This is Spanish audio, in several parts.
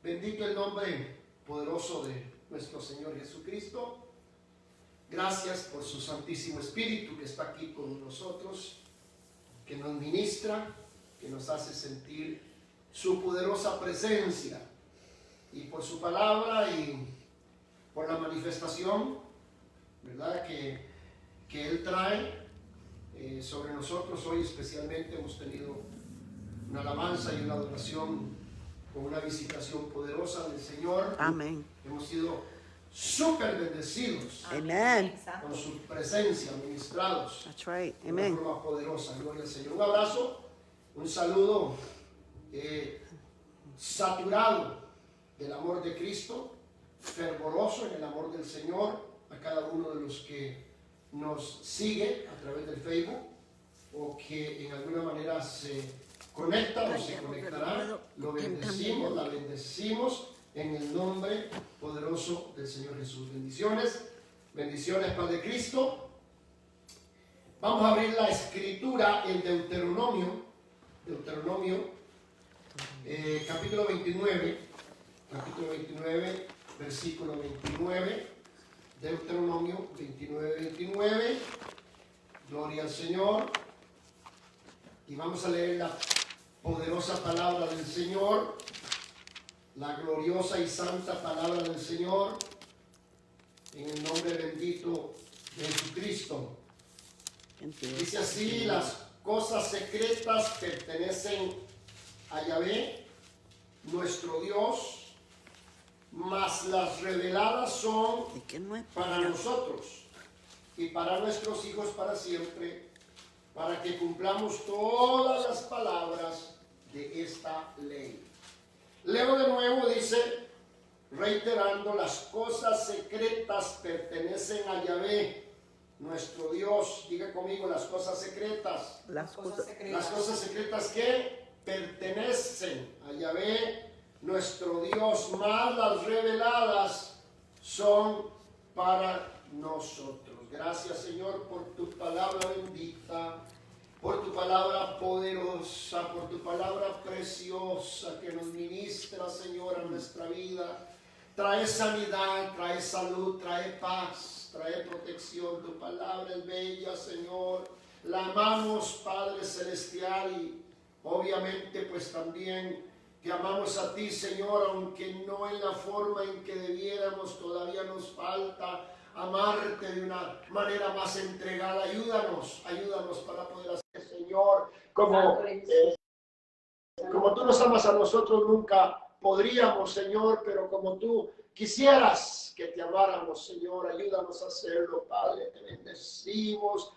Bendito el nombre poderoso de nuestro Señor Jesucristo. Gracias por su Santísimo Espíritu que está aquí con nosotros, que nos ministra, que nos hace sentir su poderosa presencia, y por su palabra y por la manifestación, ¿verdad?, que Él trae sobre nosotros. Hoy especialmente hemos tenido una alabanza y una adoración con una visitación poderosa del Señor. Amén. Hemos sido súper bendecidos. Amen. Con su presencia, ministrados. That's right. De Amen. una forma poderosa. Gloria al Señor. Un abrazo, un saludo saturado del amor de Cristo, fervoroso en el amor del Señor, a cada uno de los que nos sigue a través del Facebook o que en alguna manera se conecta o se conectará. Lo bendecimos, la bendecimos en el nombre poderoso del Señor Jesús. Bendiciones, bendiciones, Padre de Cristo. Vamos a abrir la escritura en Deuteronomio, capítulo 29, versículo 29, Deuteronomio 29. Gloria al Señor. Y vamos a leer la poderosa palabra del Señor, la gloriosa y santa palabra del Señor, en el nombre bendito de Jesucristo. Dice así: las cosas secretas pertenecen a Yahvé, nuestro Dios, mas las reveladas son para nosotros y para nuestros hijos para siempre, para que cumplamos todas las palabras de esta ley. Leo de nuevo, dice, reiterando: las cosas secretas pertenecen a Yahvé, nuestro Dios. Diga conmigo: las cosas secretas. Las cosas Las cosas secretas que pertenecen a Yahvé, nuestro Dios, más las reveladas son para nosotros. Gracias, Señor, por tu palabra bendita, por tu palabra poderosa, por tu palabra preciosa que nos ministra, Señor, a nuestra vida. Trae sanidad, trae salud, trae paz, trae protección. Tu palabra es bella, Señor. La amamos, Padre Celestial, y obviamente pues también te amamos a ti, Señor, aunque no en la forma en que debiéramos. Todavía nos falta amarte de una manera más entregada. Ayúdanos para poder hacer, Señor, como tú nos amas a nosotros, nunca podríamos, Señor, pero como tú quisieras que te amáramos, Señor, ayúdanos a hacerlo, Padre. Te bendecimos.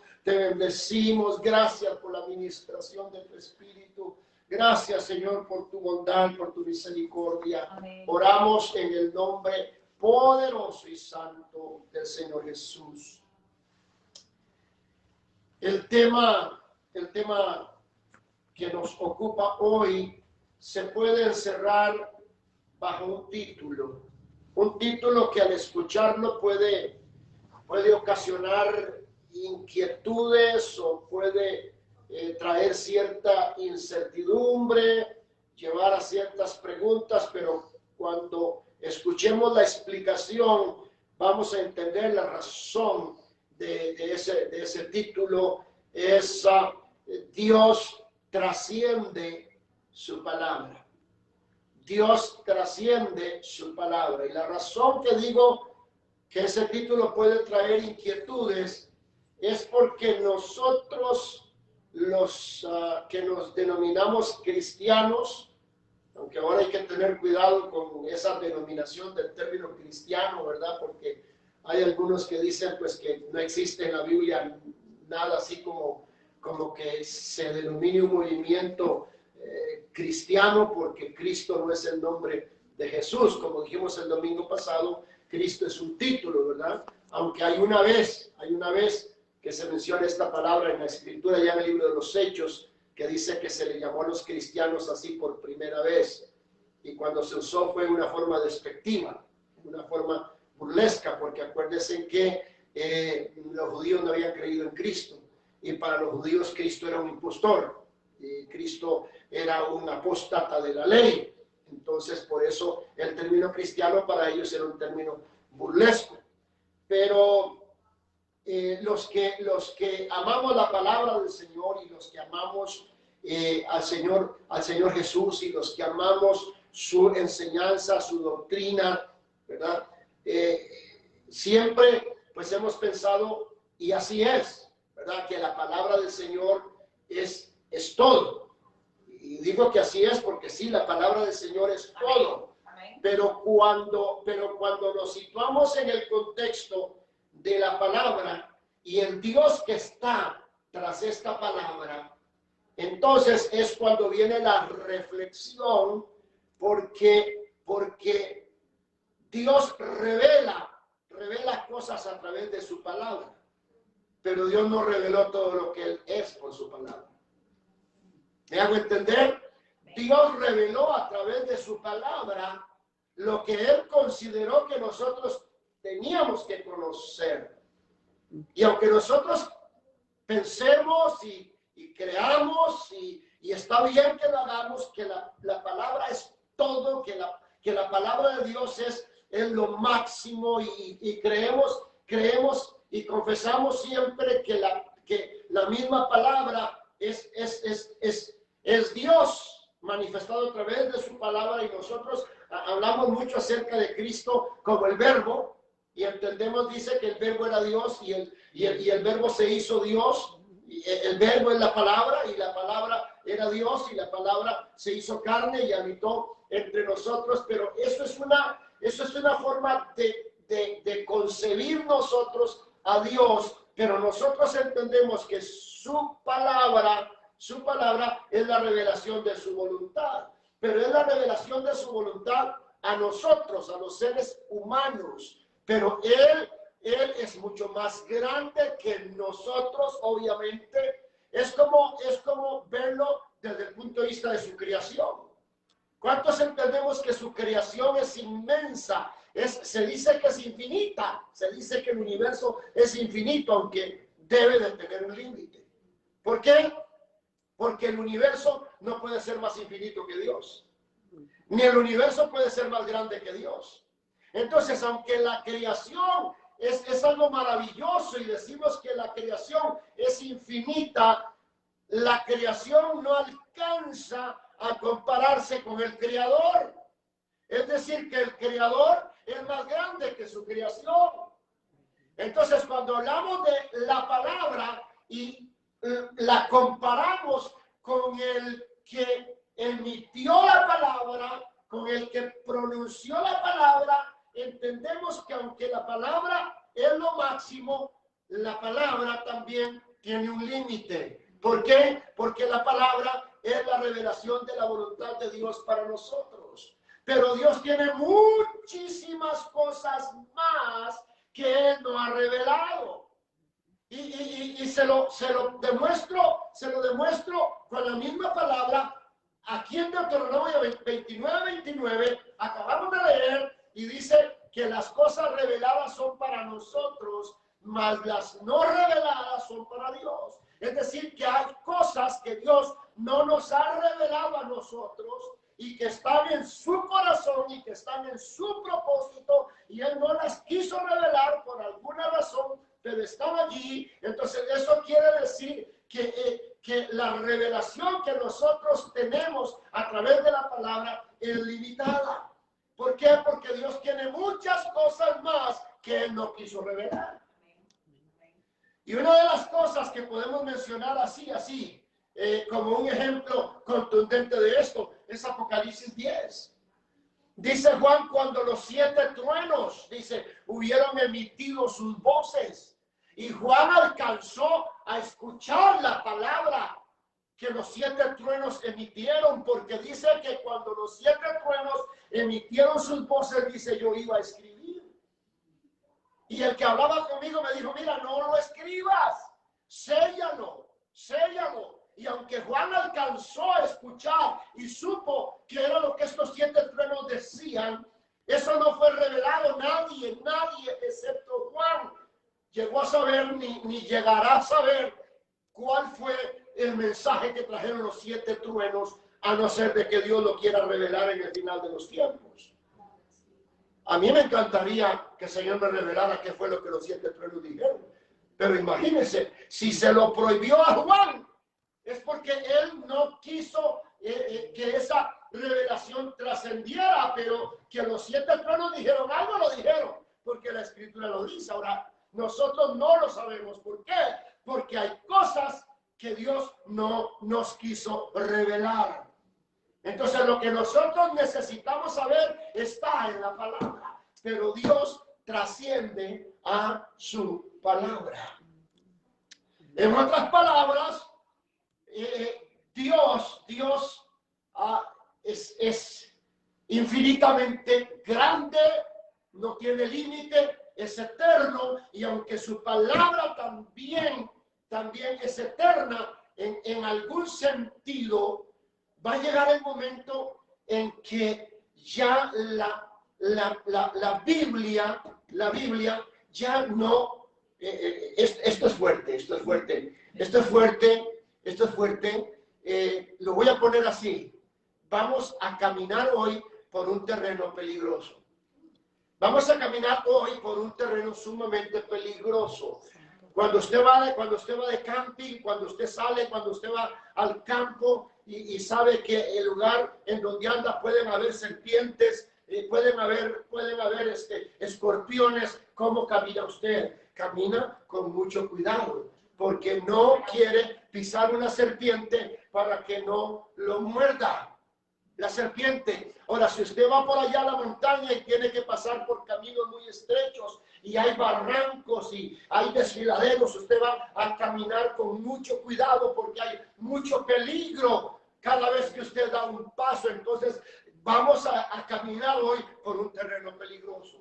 Gracias por la administración de tu Espíritu. Gracias, Señor, por tu bondad, por tu misericordia. Amén. Oramos en el nombre poderoso y santo del Señor Jesús. El tema que nos ocupa hoy se puede encerrar bajo un título que al escucharlo puede ocasionar inquietudes o puede traer cierta incertidumbre, llevar a ciertas preguntas, pero cuando escuchemos la explicación vamos a entender la razón de ese título. Es Dios trasciende su palabra. Dios trasciende su palabra. Y la razón que digo que ese título puede traer inquietudes es porque nosotros, los que nos denominamos cristianos, aunque ahora hay que tener cuidado con esa denominación del término cristiano, ¿verdad? Porque hay algunos que dicen pues que no existe en la Biblia nada así como que se denomine un movimiento cristiano, porque Cristo no es el nombre de Jesús. Como dijimos el domingo pasado, Cristo es un título, ¿verdad? Aunque hay una vez que se menciona esta palabra en la Escritura, ya en el libro de los Hechos, que dice que se le llamó a los cristianos así por primera vez. Y cuando se usó fue una forma despectiva, una forma burlesca, porque acuérdense que los judíos no habían creído en Cristo. Y para los judíos Cristo era un impostor. Y Cristo era un apóstata de la ley. Entonces, por eso el término cristiano para ellos era un término burlesco. Pero los que amamos la palabra del Señor y los que amamos al Señor Jesús y los que amamos su enseñanza, su doctrina, ¿verdad? Siempre pues hemos pensado, y así es, ¿verdad? Que la palabra del Señor es todo. Y digo que así es porque sí, la palabra del Señor es todo. Amén. Pero cuando nos situamos en el contexto de la palabra y el Dios que está tras esta palabra, entonces es cuando viene la reflexión, porque Dios revela cosas a través de su palabra, pero Dios no reveló todo lo que Él es por su palabra. ¿Me hago entender? Dios reveló a través de su palabra lo que Él consideró que nosotros teníamos que conocer. Y aunque nosotros pensemos y creamos, y está bien que lo hagamos, que la palabra es todo, que la palabra de Dios es lo máximo, y creemos y confesamos siempre que la misma palabra es Dios manifestado a través de su palabra, y nosotros hablamos mucho acerca de Cristo como el Verbo, y entendemos, dice que el Verbo era Dios, y el Verbo se hizo Dios, y el Verbo es la palabra, y la palabra era Dios, y la palabra se hizo carne y habitó entre nosotros. Pero eso es una forma de concebir nosotros a Dios, pero nosotros entendemos que su palabra es la revelación de su voluntad, pero es la revelación de su voluntad a nosotros, a los seres humanos. Pero Él es mucho más grande que nosotros, obviamente. Es como verlo desde el punto de vista de su creación. ¿Cuántos entendemos que su creación es inmensa? Se dice que es infinita, se dice que el universo es infinito, aunque debe de tener un límite. ¿Por qué? Porque el universo no puede ser más infinito que Dios, ni el universo puede ser más grande que Dios. Entonces, aunque la creación es algo maravilloso y decimos que la creación es infinita, la creación no alcanza a compararse con el Creador. Es decir, que el Creador es más grande que su creación. Entonces, cuando hablamos de la palabra y la comparamos con el que emitió la palabra, con el que pronunció la palabra, entendemos que aunque la palabra es lo máximo, la palabra también tiene un límite. ¿Por qué? Porque la palabra es la revelación de la voluntad de Dios para nosotros. Pero Dios tiene muchísimas cosas más que Él no ha revelado. Y se lo demuestro con la misma palabra. Aquí en Deuteronomio 29, acabamos de leer, y dice que las cosas reveladas son para nosotros, mas las no reveladas son para Dios. Es decir, que hay cosas que Dios no nos ha revelado a nosotros, y que están en su corazón y que están en su propósito, y Él no las quiso revelar por alguna razón, pero están allí. Entonces eso quiere decir que la revelación que nosotros tenemos a través de la palabra es limitada. ¿Por qué? Porque Dios tiene muchas cosas más que Él no quiso revelar. Y una de las cosas que podemos mencionar así, como un ejemplo contundente de esto, es Apocalipsis 10. Dice Juan, cuando los 7 truenos, dice, hubieron emitido sus voces, y Juan alcanzó a escuchar la palabra que los 7 truenos emitieron, porque dice que cuando los 7 truenos emitieron sus voces, dice, yo iba a escribir. Y el que hablaba conmigo me dijo, mira, no lo escribas, séllalo. Y aunque Juan alcanzó a escuchar y supo que era lo que estos 7 truenos decían, eso no fue revelado. Nadie, excepto Juan, llegó a saber ni llegará a saber cuál fue el mensaje que trajeron los 7 truenos a no ser de que Dios lo quiera revelar en el final de los tiempos. A mí me encantaría que el Señor me revelara qué fue lo que los 7 truenos dijeron. Pero imagínense, si se lo prohibió a Juan, es porque él no quiso que esa revelación trascendiera, pero que los 7 truenos dijeron algo, lo dijeron, porque la Escritura lo dice. Ahora, nosotros no lo sabemos. ¿Por qué? Porque hay cosas que Dios no nos quiso revelar. Entonces, lo que nosotros necesitamos saber está en la palabra, pero Dios trasciende a su palabra. En otras palabras, Dios es infinitamente grande, no tiene límite, es eterno, y aunque su palabra también es eterna, en algún sentido va a llegar el momento en que ya la Biblia ya no, esto es fuerte, lo voy a poner así. Vamos a caminar hoy por un terreno peligroso. Vamos a caminar hoy por un terreno sumamente peligroso. Cuando usted va de camping, cuando usted sale, cuando usted va al campo y sabe que el lugar en donde anda pueden haber serpientes, pueden haber escorpiones, ¿cómo camina usted? Camina con mucho cuidado, porque no quiere pisar una serpiente para que no lo muerda la serpiente. Ahora, si usted va por allá a la montaña y tiene que pasar por caminos muy estrechos y hay barrancos y hay desfiladeros, usted va a caminar con mucho cuidado porque hay mucho peligro cada vez que usted da un paso. Entonces, vamos a caminar hoy por un terreno peligroso.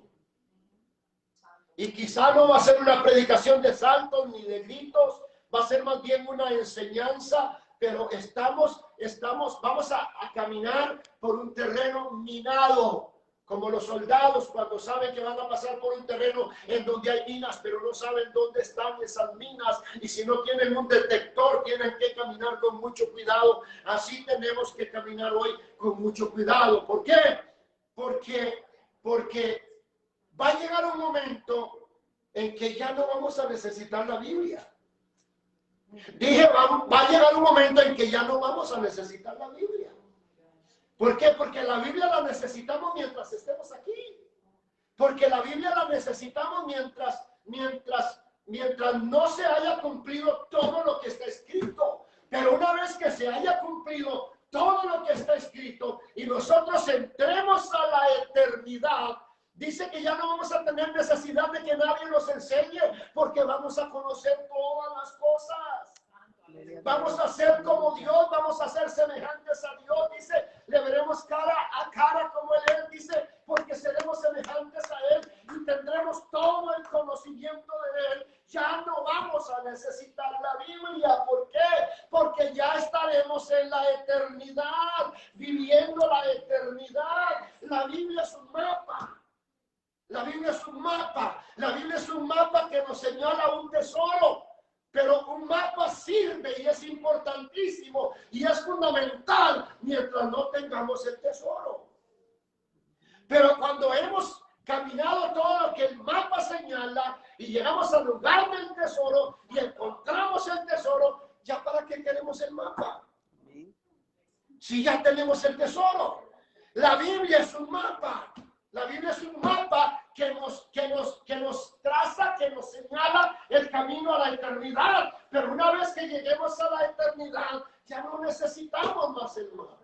Y quizá no va a ser una predicación de saltos ni de gritos, va a ser más bien una enseñanza, pero vamos a caminar por un terreno minado, como los soldados cuando saben que van a pasar por un terreno en donde hay minas, pero no saben dónde están esas minas, y si no tienen un detector, tienen que caminar con mucho cuidado. Así tenemos que caminar hoy con mucho cuidado. ¿Por qué? Porque va a llegar un momento en que ya no vamos a necesitar la Biblia. Dije, va a llegar un momento en que ya no vamos a necesitar la Biblia. ¿Por qué? Porque la Biblia la necesitamos mientras estemos aquí. Porque la Biblia la necesitamos mientras no se haya cumplido todo lo que está escrito. Pero una vez que se haya cumplido todo lo que está escrito y nosotros entremos a la eternidad, dice que ya no vamos a tener necesidad de que nadie nos enseñe, porque vamos a conocer todas las cosas. Vamos a ser como Dios, vamos a ser semejantes a Dios. Dice, le veremos cara a cara como Él dice, porque seremos semejantes a Él y tendremos todo el conocimiento de Él. Ya no vamos a necesitar la Biblia. ¿Por qué? Porque ya estaremos en la eternidad, viviendo la eternidad. La Biblia es un mapa. La Biblia es un mapa. La Biblia es un mapa que nos señala un tesoro. Pero un mapa sirve y es importantísimo y es fundamental mientras no tengamos el tesoro. Pero cuando hemos caminado todo lo que el mapa señala y llegamos al lugar del tesoro y encontramos el tesoro, ¿ya para qué queremos el mapa? Si ya tenemos el tesoro. La Biblia es un mapa. La Biblia es un mapa que nos traza, que nos señala el camino a la eternidad. Pero una vez que lleguemos a la eternidad, ya no necesitamos más el mapa.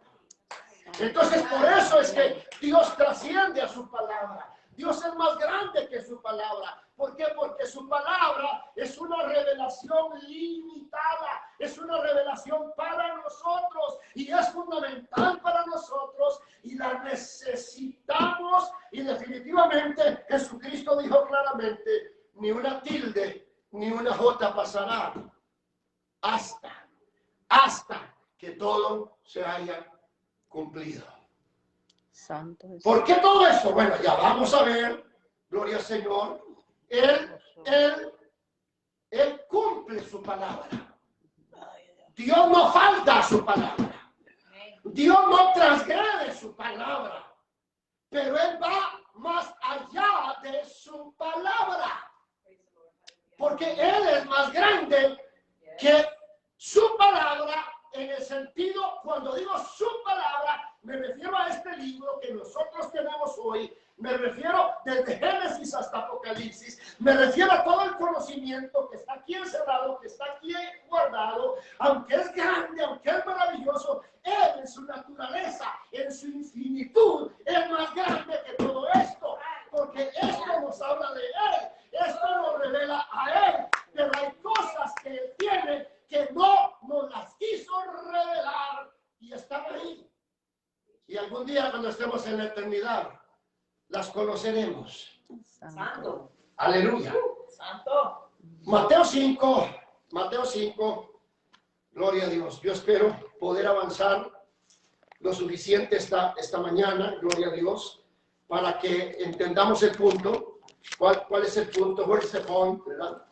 Entonces, por eso es que Dios trasciende a su palabra. Dios es más grande que su palabra. ¿Por qué? Porque su palabra es una revelación limitada, es una revelación para nosotros y es fundamental para nosotros y la necesitamos. Y definitivamente Jesucristo dijo claramente, ni una tilde ni una jota pasará hasta que todo se haya cumplido. Santo es. ¿Por qué todo eso? Bueno, ya vamos a ver, gloria al Señor. Él cumple su palabra. Dios no falta a su palabra. Dios no transgrede su palabra, pero Él va más allá de su palabra. Porque Él es más grande que su palabra, en el sentido, cuando digo su palabra, me refiero a este libro que nosotros tenemos hoy, me refiero desde Génesis hasta Apocalipsis, me refiero a todo el conocimiento que está aquí encerrado, que está aquí guardado, aunque es grande, aunque es maravilloso, Él en su naturaleza, en su infinitud, es más grande que todo esto, porque esto nos habla de Él, esto nos revela a Él, pero hay cosas que Él tiene que no nos las quiso revelar y están ahí. Y algún día cuando estemos en la eternidad, las conoceremos. Santo. Aleluya. Santo. Mateo 5, gloria a Dios. Yo espero poder avanzar lo suficiente esta mañana, gloria a Dios, para que entendamos el punto. ¿Cuál es el punto? Where is the point? ¿Verdad?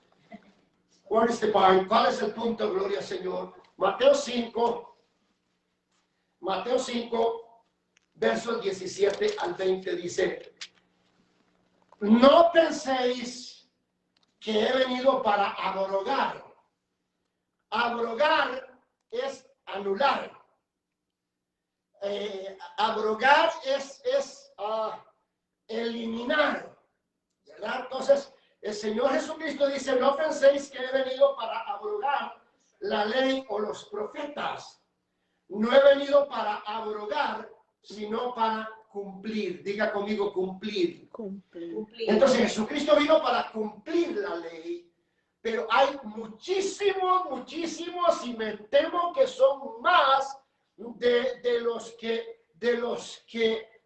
Where is the point? ¿Cuál es el punto? Gloria al Señor. Mateo 5, versos 17 al 20 dice: no penséis que he venido para abrogar. Abrogar es anular. Abrogar es eliminar, ¿verdad? Entonces, el Señor Jesucristo dice: no penséis que he venido para abrogar la ley o los profetas. No he venido para abrogar, sino para cumplir. Diga conmigo, cumplir. Entonces Jesucristo vino para cumplir la ley, pero hay muchísimos, y me temo que son más de los que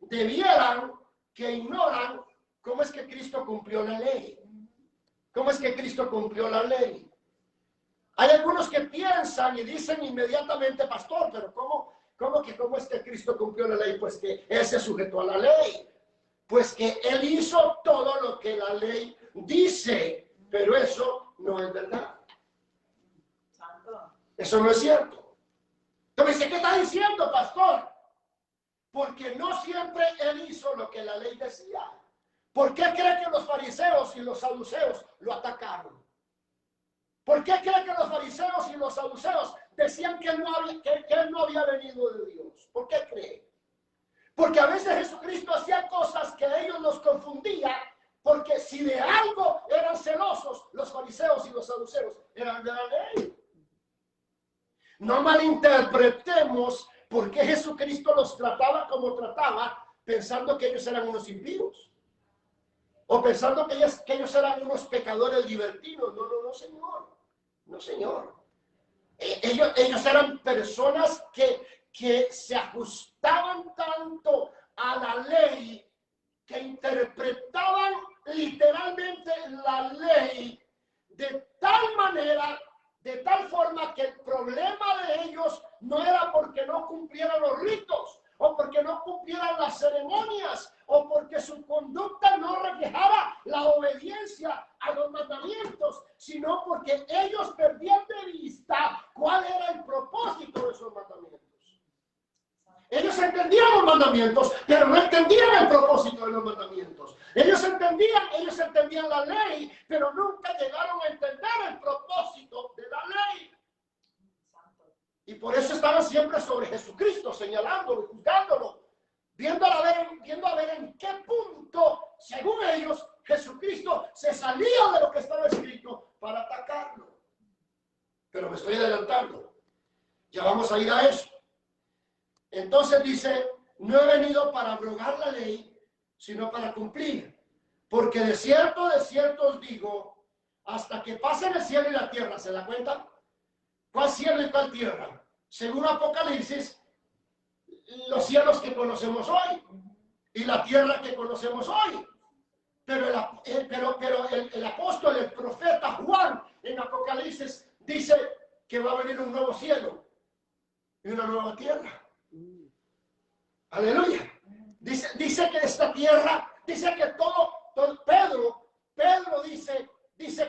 debieran, que ignoran cómo es que Cristo cumplió la ley. ¿Cómo es que Cristo cumplió la ley? Hay algunos que piensan y dicen inmediatamente: pastor, pero ¿cómo es que Cristo cumplió la ley? Pues que Él se sujetó a la ley. Pues que Él hizo todo lo que la ley dice. Pero eso no es verdad. Eso no es cierto. Entonces, ¿qué está diciendo, pastor? Porque no siempre Él hizo lo que la ley decía. ¿Por qué cree que los fariseos y los saduceos lo atacaron? ¿Por qué cree que los fariseos y los saduceos decían que él no había venido de Dios? ¿Por qué cree? Porque a veces Jesucristo hacía cosas que a ellos los confundía, porque si de algo eran celosos los fariseos y los saduceos, eran de la ley. No malinterpretemos por qué Jesucristo los trataba como trataba, pensando que ellos eran unos impíos. O pensando que ellos eran unos pecadores libertinos. No, Señor. No, Señor. Ellos eran personas que se ajustaban tanto a la ley, que interpretaban literalmente la ley de tal manera, de tal forma, que el problema de ellos no era porque no cumplieran los ritos, o porque no cumplieran las ceremonias, o porque su conducta no reflejara la obediencia a los mandamientos, sino porque ellos perdían de vista cuál era el propósito de esos mandamientos. Ellos entendían los mandamientos, pero no entendían el propósito de los mandamientos. Ellos entendían la ley, pero nunca llegaron a entender el propósito de la ley. Y por eso estaban siempre sobre Jesucristo, señalándolo, juzgándolo, viendo a ver en qué punto, según ellos, Jesucristo se salía de lo que estaba escrito para atacarlo. Pero me estoy adelantando. Ya vamos a ir a eso. Entonces dice: no he venido para abrogar la ley, sino para cumplir. Porque de cierto os digo, hasta que pasen el cielo y la tierra. ¿Se da cuenta? ¿Cuál cielo y cuál tierra? Según Apocalipsis, los cielos que conocemos hoy y la tierra que conocemos hoy. Pero el apóstol, el profeta Juan, en Apocalipsis dice que va a venir un nuevo cielo y una nueva tierra. Aleluya. Dice que esta tierra, dice que todo Pedro dice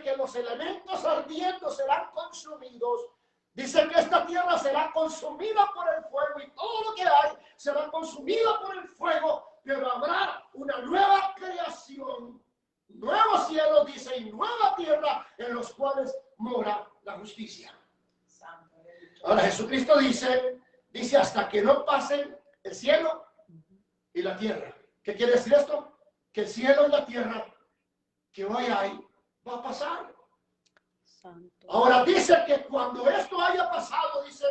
que los elementos ardiendo serán consumidos, Dice que esta tierra será consumida por el fuego y todo lo que hay será consumido por el fuego, pero habrá una nueva creación, nuevos cielos, dice, y nueva tierra en los cuales mora la justicia. Ahora Jesucristo dice hasta que no pasen el cielo y la tierra. ¿Qué quiere decir esto? Que el cielo y la tierra que hoy hay va a pasar. Santo. Ahora dice que cuando esto haya pasado, dice,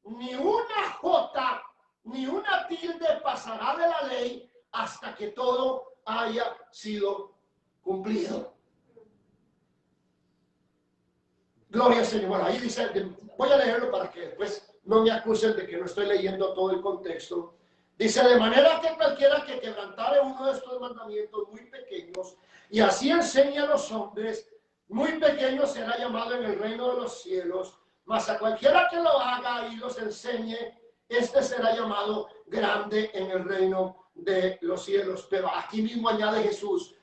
ni una jota, ni una tilde pasará de la ley hasta que todo haya sido cumplido. Gloria al Señor. Bueno, ahí dice, voy a leerlo para que después no me acusen de que no estoy leyendo todo el contexto. Dice, de manera que cualquiera que quebrantare uno de estos mandamientos muy pequeños y así enseña a los hombres, muy pequeño será llamado en el reino de los cielos, mas a cualquiera que lo haga y los enseñe, este será llamado grande en el reino de los cielos. Pero aquí mismo añade Jesús,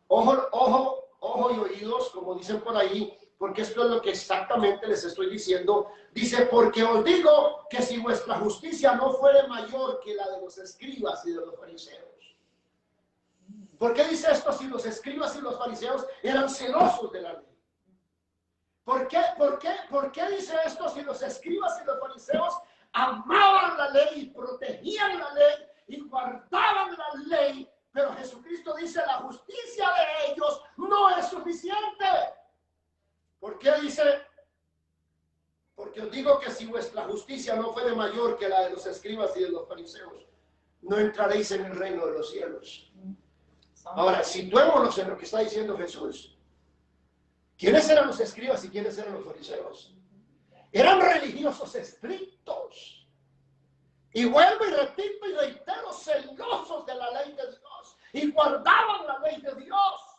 ojo y oídos, como dicen por ahí, porque esto es lo que exactamente les estoy diciendo. Dice, porque os digo que si vuestra justicia no fuere mayor que la de los escribas y de los fariseos. ¿Por qué dice esto si los escribas y los fariseos eran celosos de la ley? ¿Por qué dice esto si los escribas y los fariseos amaban la ley y protegían la ley y guardaban la ley? Pero Jesucristo dice, la justicia de ellos no es suficiente. ¿Por qué dice? Porque os digo que si vuestra justicia no fuere mayor que la de los escribas y de los fariseos, no entraréis en el reino de los cielos. Ahora, situémonos en lo que está diciendo Jesús. ¿Quiénes eran los escribas y quiénes eran los fariseos? Eran religiosos estrictos. Y vuelvo y repito y reitero, celosos de la ley de Dios. Y guardaban la ley de Dios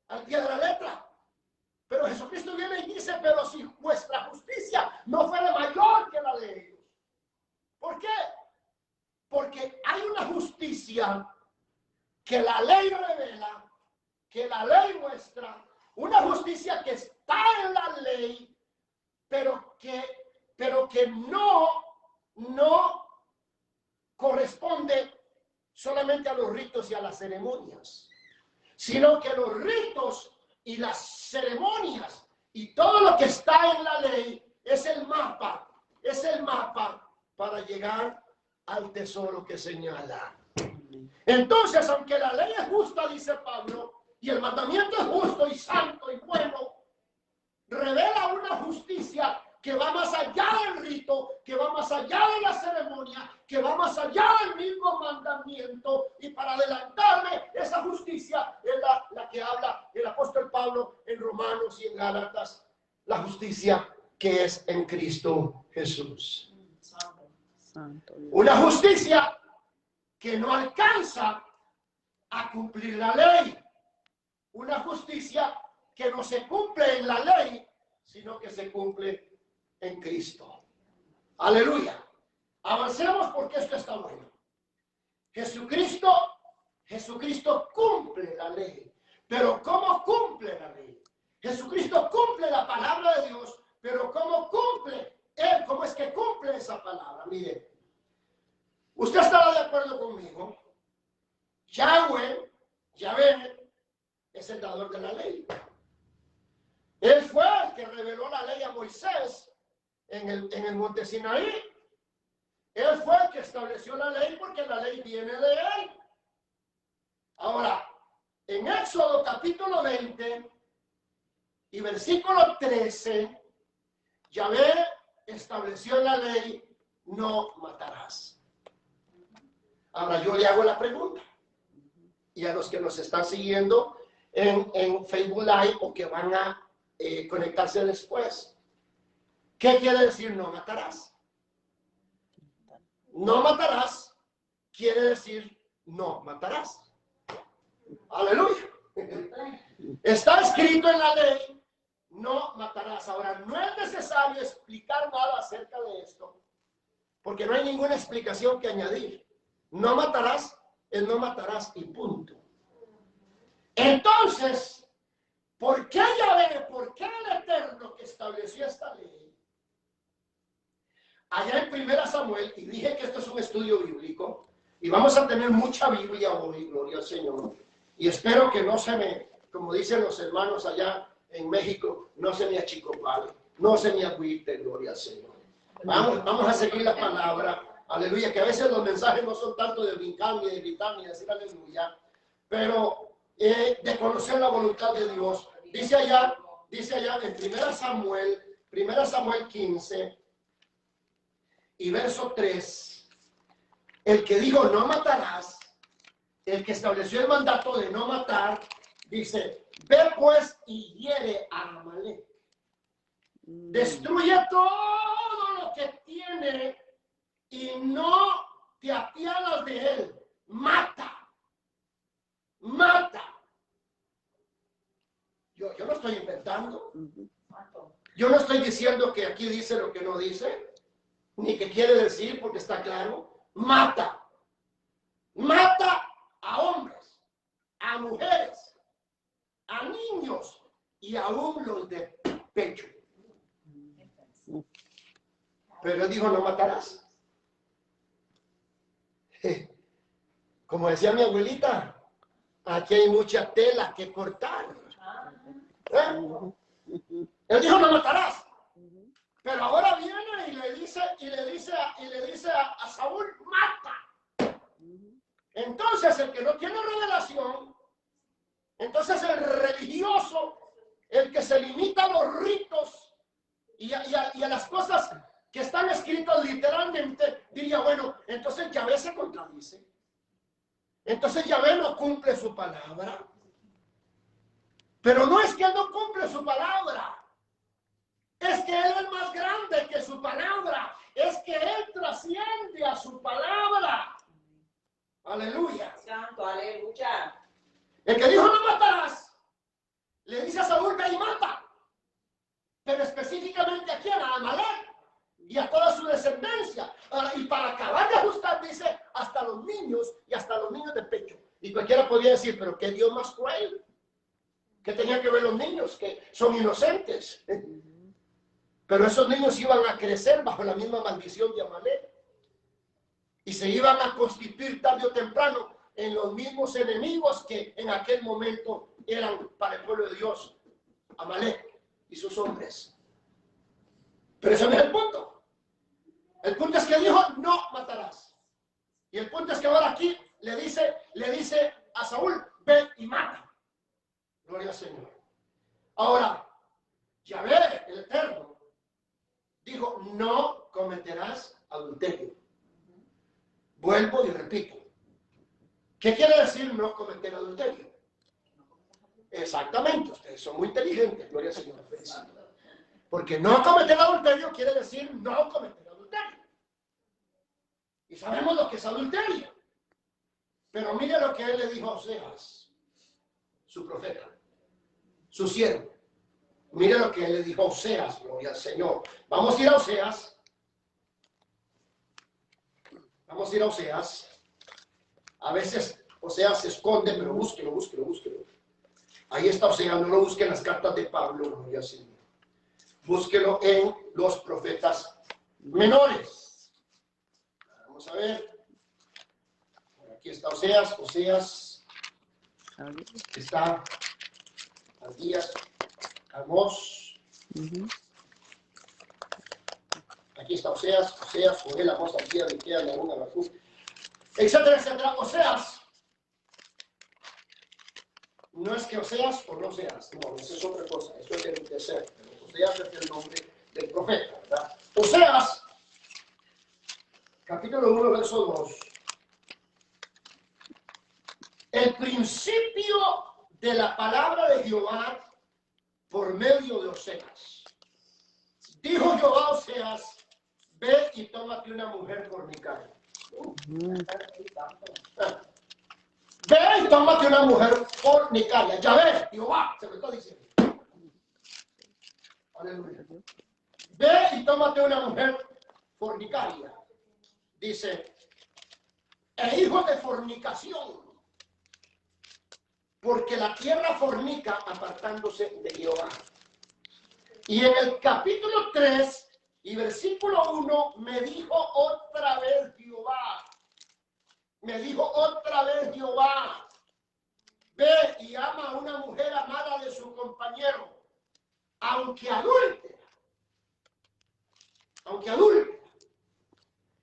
al pie de la letra. Pero Jesucristo viene y dice, pero si vuestra justicia no fuera mayor que la de ellos. ¿Por qué? Porque hay una justicia que la ley revela, que la ley muestra, una justicia que está en la ley, pero que no corresponde solamente a los ritos y a las ceremonias, sino que los ritos y las ceremonias y todo lo que está en la ley es el mapa para llegar al tesoro que señala. Entonces, aunque la ley es justa, dice Pablo, y el mandamiento es justo y santo y bueno, revela una justicia que va más allá del rito, que va más allá de la ceremonia, que va más allá del mismo mandamiento. Y para adelantarme, esa justicia es la que habla el apóstol Pablo en Romanos y en Gálatas, la justicia que es en Cristo Jesús. Santo. Una justicia que no alcanza a cumplir la ley. Una justicia que no se cumple en la ley, sino que se cumple en Cristo. Aleluya. Avancemos porque esto está bueno. Jesucristo cumple la ley. Pero ¿cómo cumple la ley? Jesucristo cumple la palabra de Dios, pero ¿cómo cumple Él? ¿Cómo es que cumple esa palabra? Mire, usted estará de acuerdo conmigo. Yahvé es el dador de la ley. Él fue el que reveló la ley a Moisés en el monte Sinaí. Él fue el que estableció la ley porque la ley viene de él. Ahora, en Éxodo capítulo 20 y versículo 13, Yahvé estableció la ley, no matarás. Ahora yo le hago la pregunta, y a los que nos están siguiendo en Facebook Live o que van a conectarse después, ¿qué quiere decir no matarás? No matarás quiere decir no matarás. Aleluya. Está escrito en la ley, no matarás. Ahora, no es necesario explicar nada acerca de esto, porque no hay ninguna explicación que añadir. No matarás, es no matarás y punto. Entonces, ¿Por qué Yahvé? ¿Por qué el Eterno que estableció esta ley? Allá en 1 Samuel, y dije que esto es un estudio bíblico, y vamos a tener mucha Biblia hoy, gloria al Señor. Y espero que no se me, como dicen los hermanos allá en México, no se me achicopale, no se me agüite, gloria al Señor. Vamos a seguir la palabra, aleluya, que a veces los mensajes no son tanto de brincar ni de gritar ni de decir aleluya, pero de conocer la voluntad de Dios. Dice allá en 1 Samuel 15 y verso 3, el que dijo no matarás, el que estableció el mandato de no matar, dice, ve pues y hiere a Amalek. Destruye todo lo que tiene y no te apiadas de él. Mata. Yo no estoy inventando. Yo no estoy diciendo que aquí dice lo que no dice, ni que quiere decir porque está claro. Mata a hombres, a mujeres, a niños y aún los de pecho. Pero él dijo, no matarás. Como decía mi abuelita, aquí hay mucha tela que cortar. Él dijo, no matarás. Pero ahora viene y le dice a Saúl, mata. Entonces el que no tiene revelación, entonces el religioso, el que se limita a los ritos y a las cosas que están escritas literalmente, diría, bueno, entonces Yahvé se contradice. Entonces Yahvé no cumple su palabra. Pero no es que él no cumple su palabra. Es que él es más grande que su palabra. Es que él trasciende a su palabra. Aleluya. Santo, aleluya. El que dijo no matarás, le dice a Saúl, ve y mata. Pero específicamente a quién, a Amalek y a toda su descendencia. Y para acabar de ajustar, dice, hasta los niños y hasta los niños de pecho. Y cualquiera podría decir, pero qué Dios más cruel. ¿Qué tenía que ver los niños? Que son inocentes. Pero esos niños iban a crecer bajo la misma maldición de Amalek. Y se iban a constituir tarde o temprano en los mismos enemigos que en aquel momento eran para el pueblo de Dios. Amalek y sus hombres. Pero ese no es el punto. El punto es que dijo, no matarás. Y el punto es que ahora aquí le dice a Saúl, ve y mata. Gloria al Señor. Ahora, Yahvé, el Eterno, dijo, no cometerás adulterio. Vuelvo y repito. ¿Qué quiere decir no cometer adulterio? Exactamente, ustedes son muy inteligentes, gloria al Señor. Porque no cometer adulterio quiere decir no cometer adulterio. Y sabemos lo que es adulterio. Pero mire lo que él le dijo a Oseas, su profeta, su siervo. Mire lo que él le dijo a Oseas, gloria al Señor. Vamos a ir a Oseas. Vamos a ir a Oseas. A veces Oseas se esconde, pero búsquelo. Ahí está Oseas, no lo busque en las cartas de Pablo, gloria al Señor. Búsquelo en los profetas menores. Vamos a ver. Aquí está Oseas. Oseas está Abdías, Amós. Aquí está Oseas, Joel, Amós, Abdías, Miqueas, Nahum, Habacuc, etcétera, etcétera. Oseas. No es que Oseas o no seas, no, eso es otra cosa, eso es el tercer. Oseas es el nombre del profeta, ¿verdad? Oseas, capítulo 1, verso 2. El principio de la palabra de Jehová por medio de Oseas. Dijo Jehová a Oseas, ve y tómate una mujer fornicaria. Ve y tómate una mujer fornicaria. Ya ves, Jehová, se lo está diciendo. Aleluya. Ve y tómate una mujer fornicaria. Dice, e hijo de fornicación. porque la tierra fornica apartándose de Jehová. Y en el capítulo 3 y versículo 1 me dijo otra vez Jehová. Me dijo otra vez Jehová. Ve y ama a una mujer amada de su compañero, aunque adúltera. Aunque adúltera.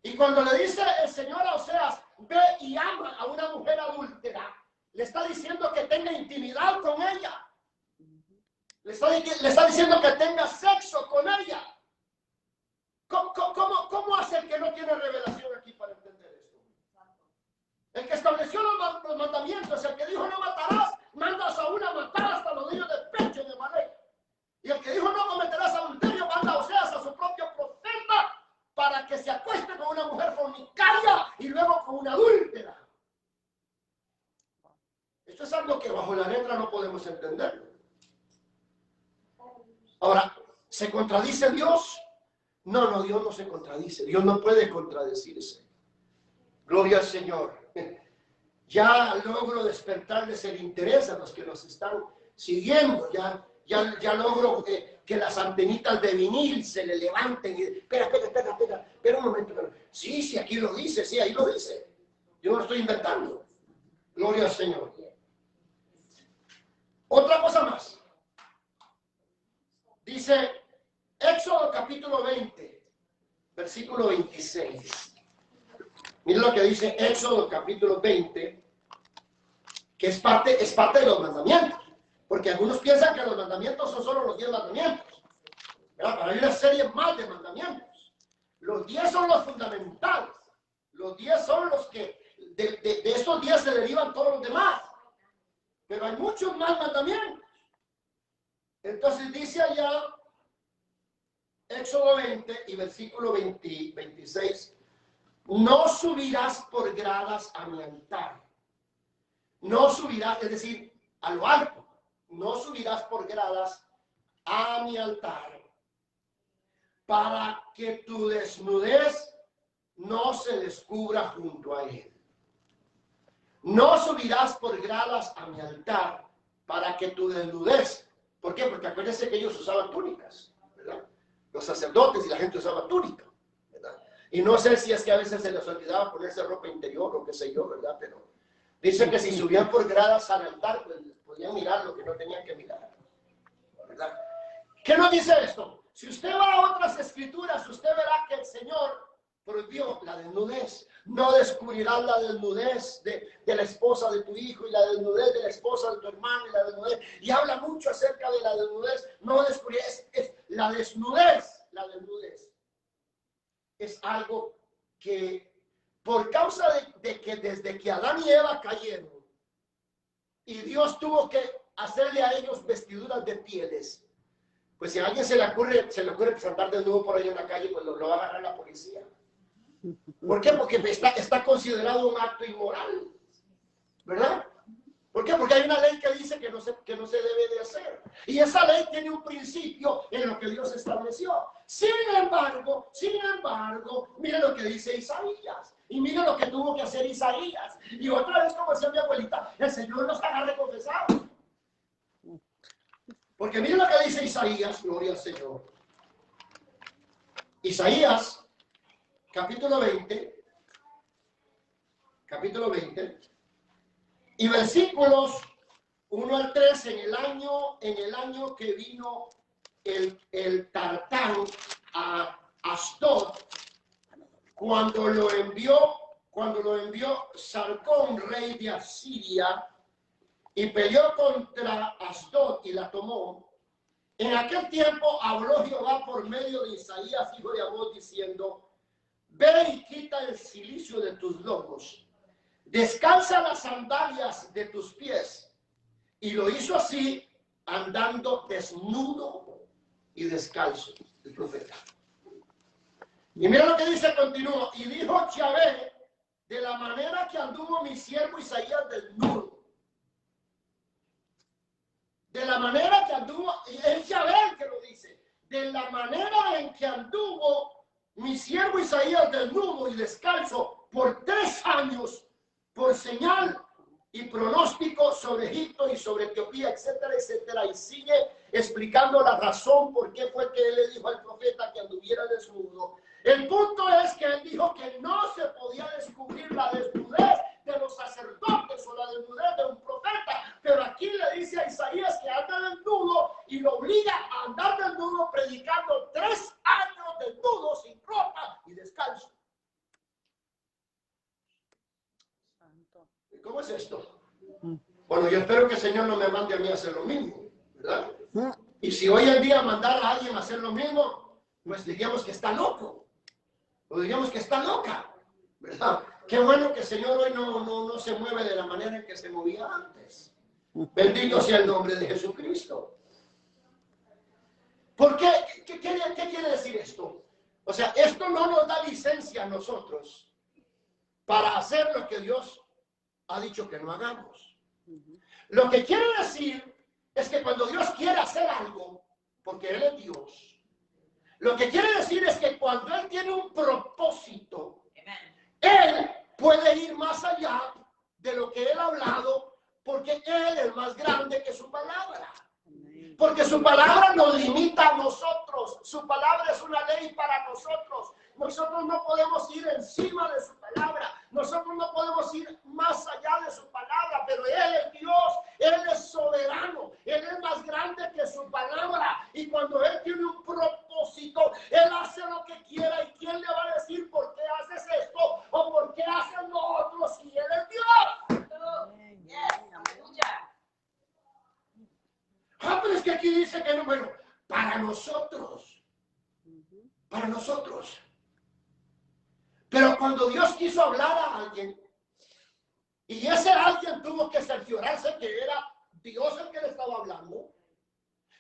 Y cuando le dice el Señor a Oseas, ve y ama a una mujer adúltera, le está diciendo que tenga intimidad con ella. Le está diciendo que tenga sexo con ella. ¿Cómo hace el que no tiene revelación aquí para entender esto? El que estableció los mandamientos, el que dijo no matarás, manda a Saúl a matar hasta los niños de pecho de Amalek. Y el que dijo no cometerás adulterio, manda a Oseas a su propio profeta para que se acueste con una mujer fornicaria y luego con una adúltera. Esto es algo que bajo la letra no podemos entender. Ahora, ¿se contradice Dios? No, Dios no se contradice. Dios no puede contradecirse. Gloria al Señor. Ya logro despertarles el interés a los que nos están siguiendo. Ya logro que las antenitas de vinil se le levanten. Y, espera un momento. Sí, aquí lo dice, sí, ahí lo dice. Yo no lo estoy inventando. Gloria al Señor. Otra cosa más. Dice Éxodo capítulo 20, versículo 26. Miren lo que dice Éxodo capítulo 20, que es parte de los mandamientos. Porque algunos piensan que los mandamientos son solo los 10 mandamientos. ¿Verdad? Pero hay una serie más de mandamientos. Los 10 son los fundamentales. Los 10 son los que, de estos 10 se derivan todos los demás. Pero hay muchos más mandamientos. Entonces dice allá Éxodo 20 y versículo 26. No subirás por gradas a mi altar. No subirás, es decir, a lo alto. No subirás por gradas a mi altar, para que tu desnudez no se descubra junto a él. No subirás por gradas a mi altar, para que tu desnudez. ¿Por qué? Porque acuérdense que ellos usaban túnicas, ¿verdad? Los sacerdotes y la gente usaba túnica, ¿verdad? Y no sé si es que a veces se les olvidaba ponerse ropa interior o qué sé yo, ¿verdad? Pero dicen que si subían por gradas al altar, pues podían mirar lo que no tenían que mirar, ¿verdad? ¿Qué nos dice esto? Si usted va a otras escrituras, usted verá que el Señor prohibió la desnudez. No descubrirás la desnudez de la esposa de tu hijo y la desnudez de la esposa de tu hermano y la desnudez. Y habla mucho acerca de la desnudez. No descubrirás, la desnudez. La desnudez es algo que por causa de que desde que Adán y Eva cayeron y Dios tuvo que hacerle a ellos vestiduras de pieles, pues si a alguien se le ocurre andar desnudo por ahí en la calle, pues lo va a agarrar la policía. ¿Por qué? Porque está considerado un acto inmoral, ¿verdad? ¿Por qué? Porque hay una ley que dice que no se debe de hacer. Y esa ley tiene un principio en lo que Dios estableció. Sin embargo, mire lo que dice Isaías. Y mire lo que tuvo que hacer Isaías. Y otra vez, como decía mi abuelita, el Señor nos agarre confesados. Porque mire lo que dice Isaías, gloria al Señor. Isaías capítulo 20, y versículos 1 al 3, en el año que vino el Tartán a Asdod, cuando lo envió Sargón, rey de Asiria, y peleó contra Asdod y la tomó. En aquel tiempo habló Jehová por medio de Isaías, hijo de Amós, diciendo: Ve y quita el cilicio de tus lomos, descalza las sandalias de tus pies. Y lo hizo así, andando desnudo y descalzo, el profeta. Y mira lo que dice, continúa. Y dijo Yahvé: de la manera que anduvo mi siervo Isaías desnudo. De la manera que anduvo, es Yahvé el que lo dice. De la manera en que anduvo mi siervo Isaías desnudo y descalzo por 3 años, por señal y pronóstico sobre Egipto y sobre Etiopía, etcétera, etcétera, y sigue explicando la razón por qué fue que él le dijo al profeta que anduviera desnudo. El punto es que él dijo que no se podía descubrir la desnudez de los sacerdotes o la desnudez de un profeta, pero aquí le dice a Isaías que anda desnudo y lo obliga a andar desnudo predicando 3 años desnudo, sin ropa y descalzo. Santo. ¿Cómo es esto? Bueno, yo espero que el Señor no me mande a mí a hacer lo mismo, ¿verdad? Y si hoy en día mandar a alguien a hacer lo mismo, pues diríamos que está loco, o diríamos que está loca, ¿verdad? Qué bueno que el Señor hoy no se mueve de la manera en que se movía antes. Bendito sea el nombre de Jesucristo. ¿Por qué? ¿Qué quiere decir esto? O sea, esto no nos da licencia a nosotros para hacer lo que Dios ha dicho que no hagamos. Lo que quiere decir es que cuando Dios quiere hacer algo, porque Él es Dios, lo que quiere decir es que cuando Él tiene un propósito, Él puede ir más allá de lo que Él ha hablado, porque Él es más grande que su palabra. Porque su palabra nos limita a nosotros. Su palabra es una ley para nosotros. Nosotros no podemos ir encima de su palabra. Nosotros no podemos ir más allá de su palabra. Pero Él es Dios. Él es soberano. Él es más grande que su palabra. Y cuando Él tiene un propósito, Él hace lo que quiera. ¿Y quién le va a decir por qué haces esto o por qué haces lo otro si Él es Dios? Ah, pero es que aquí dice que no, bueno, para nosotros. Para nosotros. Pero cuando Dios quiso hablar a alguien, y ese alguien tuvo que cerciorarse que era Dios el que le estaba hablando,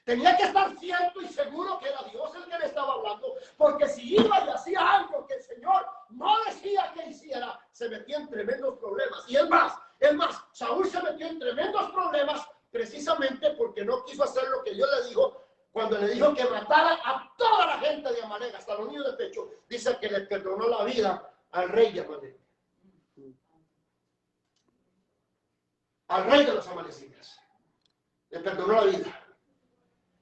tenía que estar cierto y seguro que era Dios el que le estaba hablando, porque si iba y hacía algo que el Señor no decía que hiciera, se metía en tremendos problemas. Y es más, Saúl se metió en tremendos problemas precisamente porque no quiso hacer lo que Dios le dijo cuando le dijo que matara a toda la gente de Amalek, hasta los niños de pecho. Dice que le perdonó la vida al rey de Amalek, al rey de los amalecitas. Le perdonó la vida.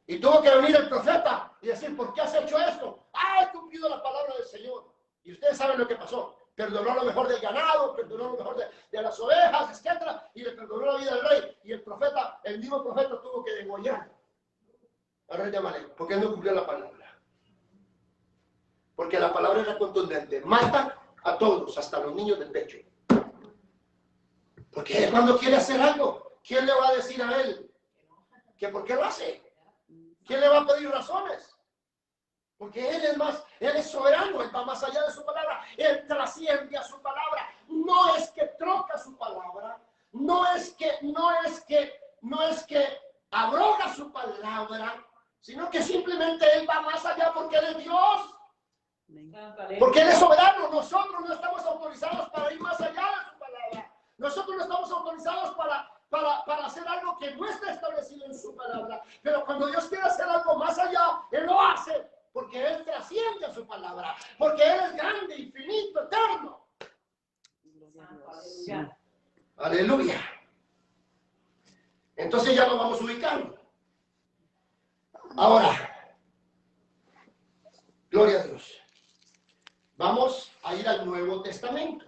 Y tuvo que venir el profeta y decir, ¿por qué has hecho esto? Ah, he cumplido la palabra del Señor. Y ustedes saben lo que pasó. Perdonó lo mejor del ganado, perdonó lo mejor de las ovejas, etc. Y le perdonó la vida al rey. Y el profeta, el mismo profeta tuvo que degollar al rey de Amalek, porque él no cumplió la palabra. Porque la palabra era contundente. Mata a todos, hasta los niños del pecho. Porque él cuando quiere hacer algo, ¿quién le va a decir a él que por qué lo hace? ¿Quién le va a pedir razones? Porque Él es soberano, Él va más allá de su palabra, Él trasciende a su palabra. No es que troca su palabra, no es que abroga su palabra, sino que simplemente Él va más allá porque Él es Dios. Porque Él es soberano. Nosotros no estamos autorizados para ir más allá de su palabra. Nosotros no estamos autorizados para hacer algo que no está establecido en su palabra. Pero cuando Dios quiere hacer algo más allá, Él lo hace. Porque Él trasciende a su palabra. Porque Él es grande, infinito, eterno. Aleluya. Entonces ya nos vamos ubicando. Ahora, gloria a Dios. Vamos a ir al Nuevo Testamento.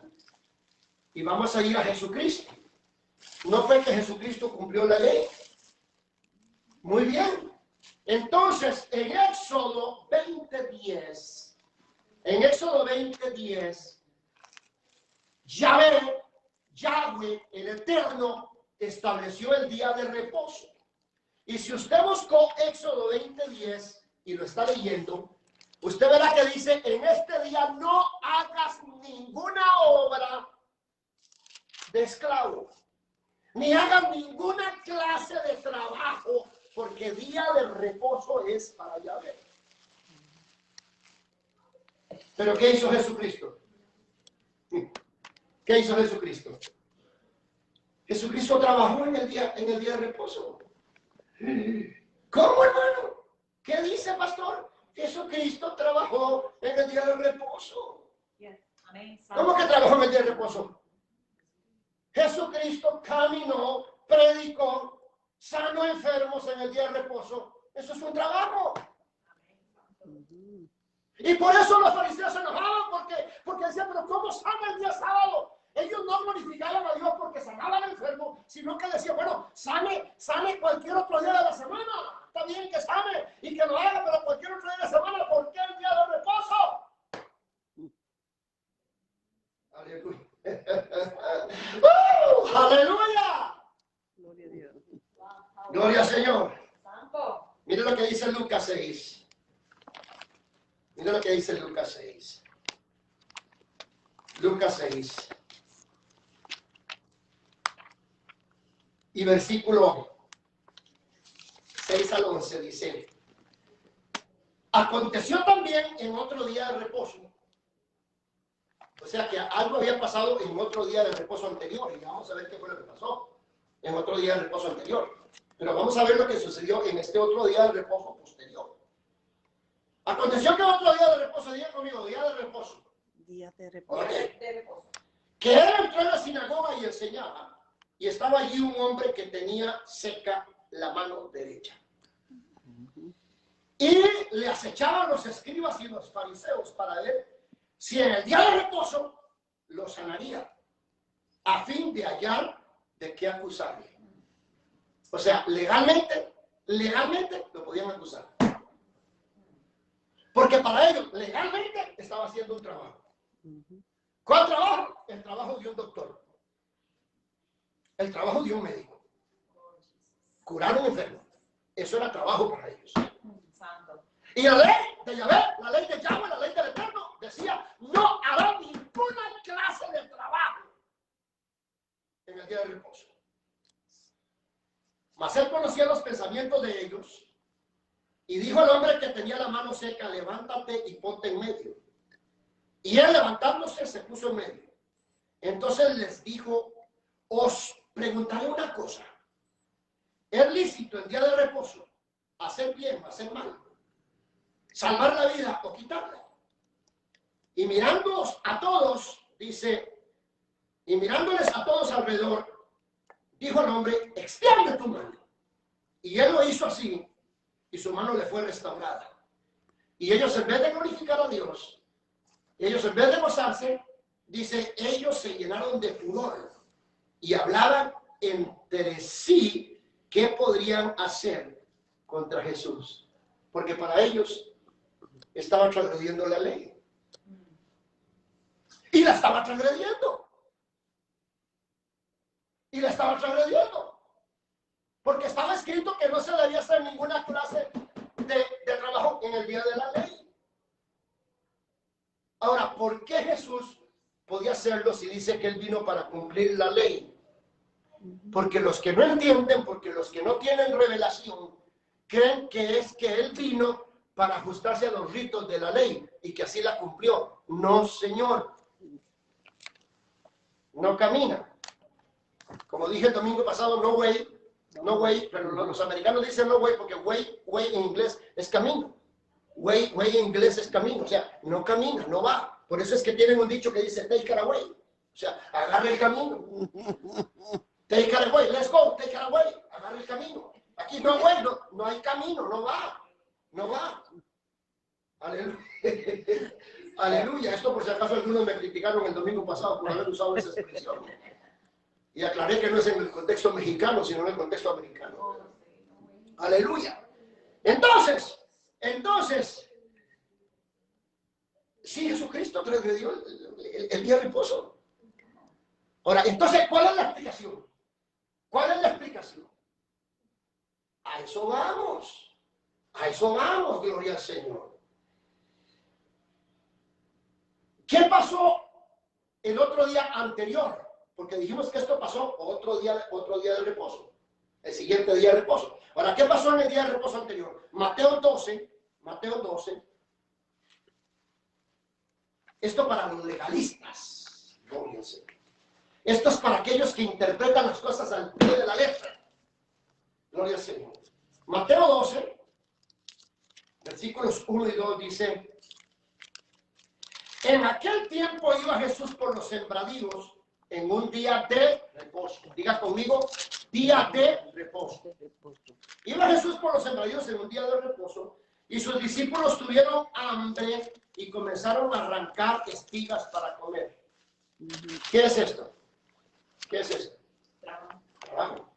Y vamos a ir a Jesucristo. ¿No fue que Jesucristo cumplió la ley? Muy bien. Entonces, en Éxodo 20:10, Yahweh, el Eterno, estableció el día de reposo. Y si usted buscó Éxodo 20:10 y lo está leyendo, usted verá que dice, en este día no hagas ninguna obra de esclavo, ni hagas ninguna clase de trabajo, porque día de reposo es para Yahweh. ¿Pero qué hizo Jesucristo? ¿Qué hizo Jesucristo? Jesucristo trabajó en el día de reposo. ¿Cómo, hermano? ¿Qué dice, pastor? Jesucristo trabajó en el día de reposo. ¿Cómo que trabajó en el día de reposo? Jesucristo caminó, predicó, sanó enfermos en el día de reposo. Eso es un trabajo. Y por eso los fariseos se enojaban porque decían, pero ¿cómo sana el día sábado? Ellos no glorificaban a Dios porque sanaban al enfermo, sino que decían, bueno, sane cualquier otro día de la semana. Está bien que sane y que lo haga, pero cualquier otro día de la semana, ¿por qué el día de reposo? Aleluya. ¡Aleluya! Gloria a Dios. Gloria al Señor. Mire lo que dice Lucas 6. Mire lo que dice Lucas 6. Lucas 6. Y versículo 6 al 11 dice: aconteció también en otro día de reposo. O sea que algo había pasado en otro día de reposo anterior. Y vamos a ver qué fue lo que pasó en otro día de reposo anterior. Pero vamos a ver lo que sucedió en este otro día de reposo posterior. Aconteció que otro día de reposo, diga conmigo, día de reposo. Día de reposo. Okay. Que él entró en la sinagoga y enseñaba. Y estaba allí un hombre que tenía seca la mano derecha. Y le acechaban los escribas y los fariseos para ver si en el día de reposo lo sanaría, a fin de hallar de qué acusarle. O sea, legalmente lo podían acusar. Porque para ellos, legalmente, estaba haciendo un trabajo. ¿Cuál trabajo? El trabajo de un doctor. El trabajo de un médico. Curar a un enfermo. Eso era trabajo para ellos. Y la ley de Yahvé, la ley de Yahvé, la ley del Eterno, decía, no hará ninguna clase de trabajo en el día de reposo. Mas él conocía los pensamientos de ellos y dijo al hombre que tenía la mano seca, levántate y ponte en medio. Y él levantándose se puso en medio. Entonces les dijo, os preguntaré una cosa. ¿Es lícito el día de reposo hacer bien o hacer mal? ¿Salvar la vida o quitarla? Y mirándolos a todos, dice, y mirándoles a todos alrededor, dijo al hombre, extiende tu mano. Y él lo hizo así, y su mano le fue restaurada. Y ellos, en vez de glorificar a Dios, ellos en vez de gozarse, dice, ellos se llenaron de furor y hablaban entre sí qué podrían hacer contra Jesús. Porque para ellos estaban transgrediendo la ley. Y la estaban transgrediendo. Y la estaban transgrediendo. Porque estaba escrito que no se debía hacer ninguna clase de trabajo en el día de la ley. Ahora, ¿por qué Jesús podía hacerlo si dice que él vino para cumplir la ley? Porque los que no entienden, porque los que no tienen revelación, creen que es que él vino para ajustarse a los ritos de la ley y que así la cumplió. No, señor. No camina. Como dije el domingo pasado, no way, pero los americanos dicen no way porque way en inglés es camino. Way en inglés es camino, o sea, no camina, no va. Por eso es que tienen un dicho que dice take it away. O sea, agarre el camino. Take it away, let's go, take it away. Agarre el camino. Aquí no way, no hay camino, no va. No va. Aleluya. Aleluya. Esto por si acaso algunos me criticaron el domingo pasado por haber usado esa expresión. Y aclaré que no es en el contexto mexicano, sino en el contexto americano. Aleluya. Entonces, sí, Jesucristo transgredió el día de reposo. Ahora, entonces, ¿cuál es la explicación? ¿Cuál es la explicación? A eso vamos. A eso vamos, gloria al Señor. ¿Qué pasó el otro día anterior? Porque dijimos que esto pasó otro día de reposo. El siguiente día de reposo. Ahora, ¿qué pasó en el día de reposo anterior? Mateo 12. Esto para los legalistas. Gloria al Señor. Esto es para aquellos que interpretan las cosas al pie de la letra. Gloria al Señor. Mateo 12. Versículos 1 y 2 dice, en aquel tiempo iba Jesús por los sembradíos en un día de reposo. Diga conmigo, día de reposo. Iba Jesús por los sembradíos en un día de reposo y sus discípulos tuvieron hambre y comenzaron a arrancar espigas para comer. ¿Qué es esto? ¿Qué es esto? Trabajo.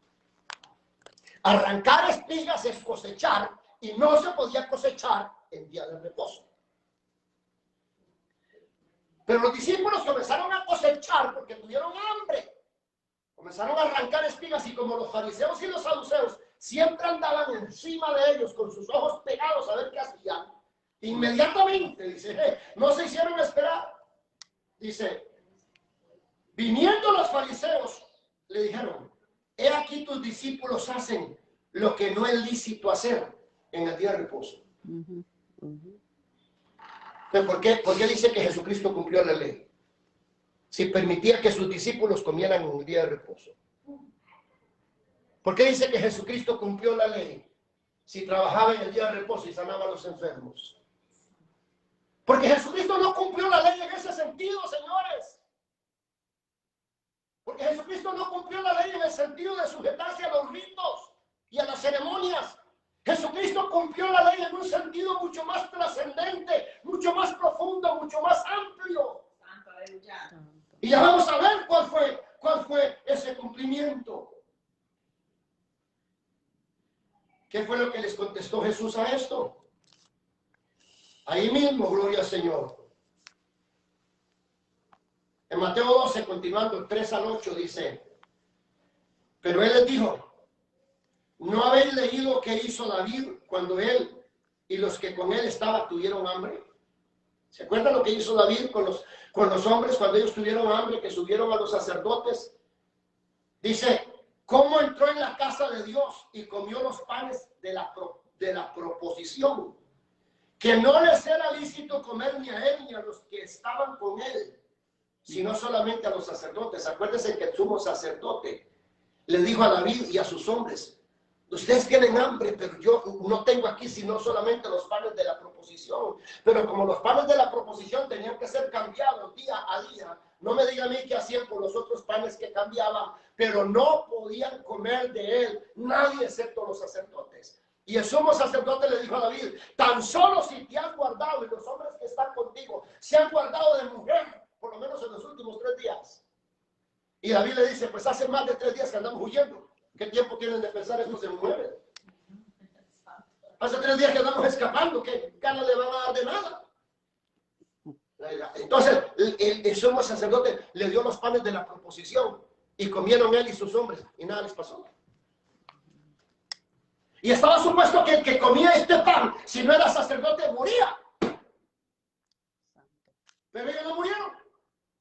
Arrancar espigas es cosechar y no se podía cosechar en día de reposo. Pero los discípulos comenzaron a cosechar porque tuvieron hambre. Comenzaron a arrancar espigas y como los fariseos y los saduceos siempre andaban encima de ellos con sus ojos pegados a ver qué hacían, inmediatamente, dice, no se hicieron esperar. Dice, viniendo los fariseos, le dijeron, he aquí tus discípulos hacen lo que no es lícito hacer en el día de reposo. ¿Por qué dice que Jesucristo cumplió la ley? Si permitía que sus discípulos comieran en un día de reposo. ¿Por qué dice que Jesucristo cumplió la ley? Si trabajaba en el día de reposo y sanaba a los enfermos. Porque Jesucristo no cumplió la ley en ese sentido, señores. Porque Jesucristo no cumplió la ley en el sentido de sujetarse a los ritos y a las ceremonias. Jesucristo cumplió la ley en un sentido mucho más trascendente, mucho más profundo, mucho más amplio. Y ya vamos a ver cuál fue ese cumplimiento. ¿Qué fue lo que les contestó Jesús a esto? Ahí mismo, gloria al Señor. En Mateo 12, continuando, 3 al 8, dice, pero él les dijo, ¿no habéis leído qué hizo David cuando él y los que con él estaban tuvieron hambre? ¿Se acuerdan lo que hizo David con los hombres cuando ellos tuvieron hambre, que subieron a los sacerdotes? Dice, ¿cómo entró en la casa de Dios y comió los panes de la proposición? Que no les era lícito comer ni a él ni a los que estaban con él, sino solamente a los sacerdotes. Acuérdense que el sumo sacerdote le dijo a David y a sus hombres, ustedes tienen hambre, pero yo no tengo aquí sino solamente los panes de la proposición. Pero como los panes de la proposición tenían que ser cambiados día a día, no me digan a mí qué hacían con los otros panes que cambiaban, pero no podían comer de él nadie excepto los sacerdotes. Y el sumo sacerdote le dijo a David, tan solo si te has guardado y los hombres que están contigo se han guardado de mujer, por lo menos en los últimos 3 días. Y David le dice, pues hace más de 3 días que andamos huyendo. ¿Qué tiempo tienen de pensar estos se mueven? Hace 3 días que andamos escapando, ¿qué ganas le van a dar de nada? Entonces, el sumo sacerdote le dio los panes de la proposición y comieron él y sus hombres y nada les pasó. Y estaba supuesto que el que comía este pan, si no era sacerdote, moría. Pero ellos no murieron.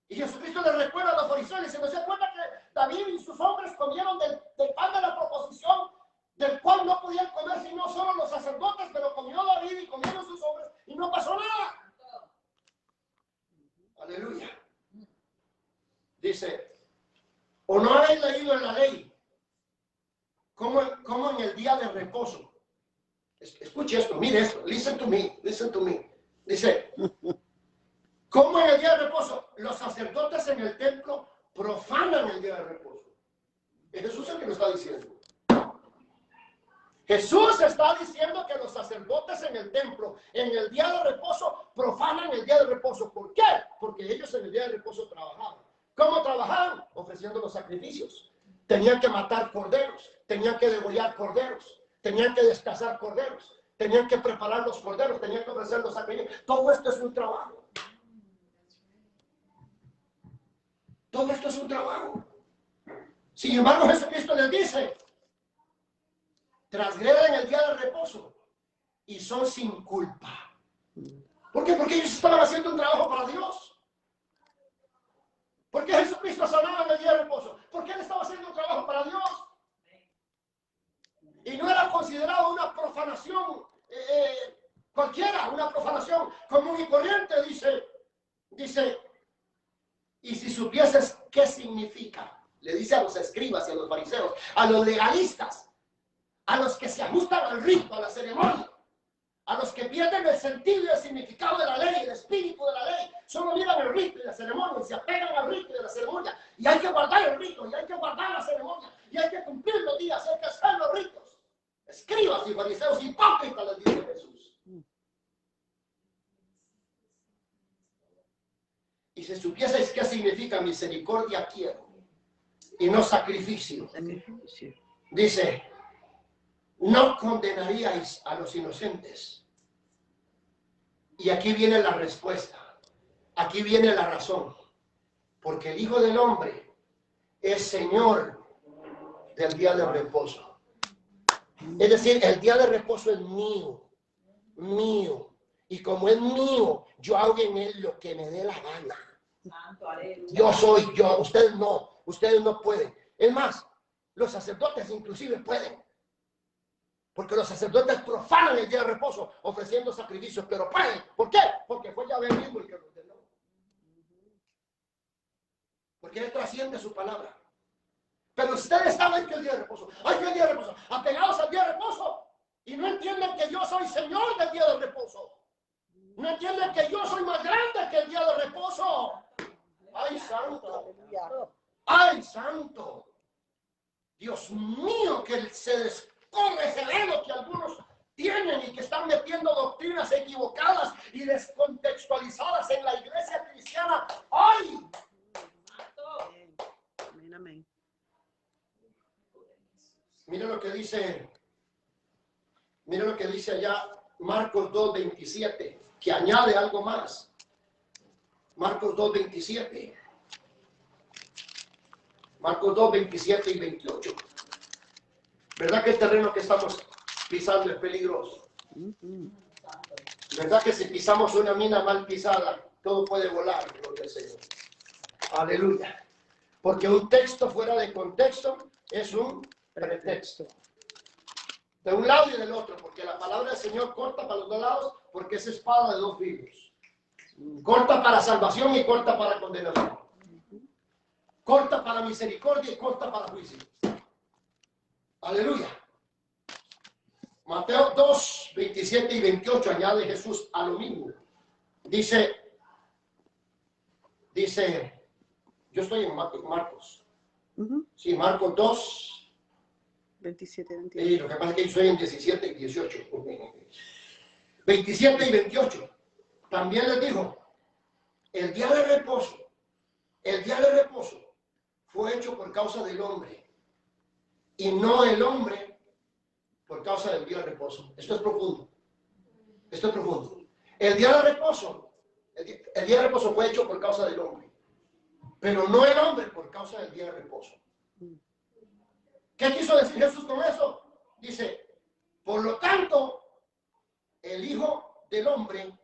Y Jesucristo les recuerda a los fariseos y se nos da cuenta que David y sus hombres comieron del pan de la proposición, del cual no podían comer sino solo los sacerdotes, pero comió David y comieron sus hombres y no pasó nada. Aleluya. Dice, ¿o no habéis leído en la ley cómo en el día de reposo? Escuche esto, mire esto, listen to me. Dice, ¿cómo en el día de reposo los sacerdotes en el templo profanan el día de reposo? Es Jesús el que lo está diciendo. Jesús está diciendo que los sacerdotes en el templo, en el día de reposo, profanan el día de reposo. ¿Por qué? Porque ellos en el día de reposo trabajaban. ¿Cómo trabajaban? Ofreciendo los sacrificios. Tenían que matar corderos, tenían que degollar corderos, tenían que descasar corderos, tenían que preparar los corderos, tenían que ofrecer los sacrificios. Todo esto es un trabajo. Todo esto es un trabajo. Sin embargo, Jesucristo les dice, transgreden el día de reposo y son sin culpa. ¿Por qué? Porque ellos estaban haciendo un trabajo para Dios. ¿Por qué Jesucristo sanaba en el día de reposo? Porque Él estaba haciendo un trabajo para Dios. Y no era considerado una profanación cualquiera, una profanación común y corriente, dice, y si supieses qué significa, le dice a los escribas y a los fariseos, a los legalistas, a los que se ajustan al rito, a la ceremonia, A los que pierden el sentido y el significado de la ley, el espíritu de la ley, solo miran el rito y la ceremonia y se apegan al rito y a la ceremonia. Y hay que guardar el rito, y hay que guardar la ceremonia, y hay que cumplir los días, hay que hacer los ritos. Escribas y fariseos hipócritas, les dice Jesús. Y si supieseis qué significa misericordia quiero y no sacrificio, dice, no condenaríais a los inocentes. Y aquí viene la respuesta, aquí viene la razón, porque el Hijo del Hombre es Señor del día de reposo. Es decir, el día de reposo es mío, mío. Y como es mío, yo hago en él lo que me dé la gana. Yo soy yo, ustedes no pueden. Es más, los sacerdotes inclusive pueden. Porque los sacerdotes profanan el día de reposo ofreciendo sacrificios, pero pueden. ¿Por qué? Porque fue Yahvé mismo el que lo ordenó. Porque él trasciende su palabra. Pero ustedes saben que el día de reposo, hay que el día de reposo, apegados al día de reposo, y no entienden que yo soy Señor del día de reposo. No entienden que yo soy más grande que el día de reposo. ¡Ay, santo! ¡Ay, santo! Dios mío, que se descorre ese velo que algunos tienen y que están metiendo doctrinas equivocadas y descontextualizadas en la iglesia cristiana. ¡Ay! Amén, amén. Mira lo que dice allá Marcos 2:27, que añade algo más. Marcos 2:27. Marcos 2:27 y 28. ¿Verdad que el terreno que estamos pisando es peligroso? ¿Verdad que si pisamos una mina mal pisada, todo puede volar? Gloria al Señor. Aleluya. Porque un texto fuera de contexto es un pretexto. De un lado y del otro, porque la palabra del Señor corta para los dos lados, porque es espada de dos filos. Corta para salvación y corta para condenación. Corta para misericordia y corta para juicio. Aleluya. Mateo 2:27 y 28 añade Jesús a lo mismo. Dice, yo estoy en Marcos. Sí, Marcos 2. 27, 28. Y lo que pasa es que yo soy en 17 y 18. 27 y 28. También les dijo, el día de reposo fue hecho por causa del hombre y no el hombre por causa del día de reposo. Esto es profundo. El día de reposo fue hecho por causa del hombre, pero no el hombre por causa del día de reposo. ¿Qué quiso decir Jesús con eso? Dice, por lo tanto, el Hijo del Hombre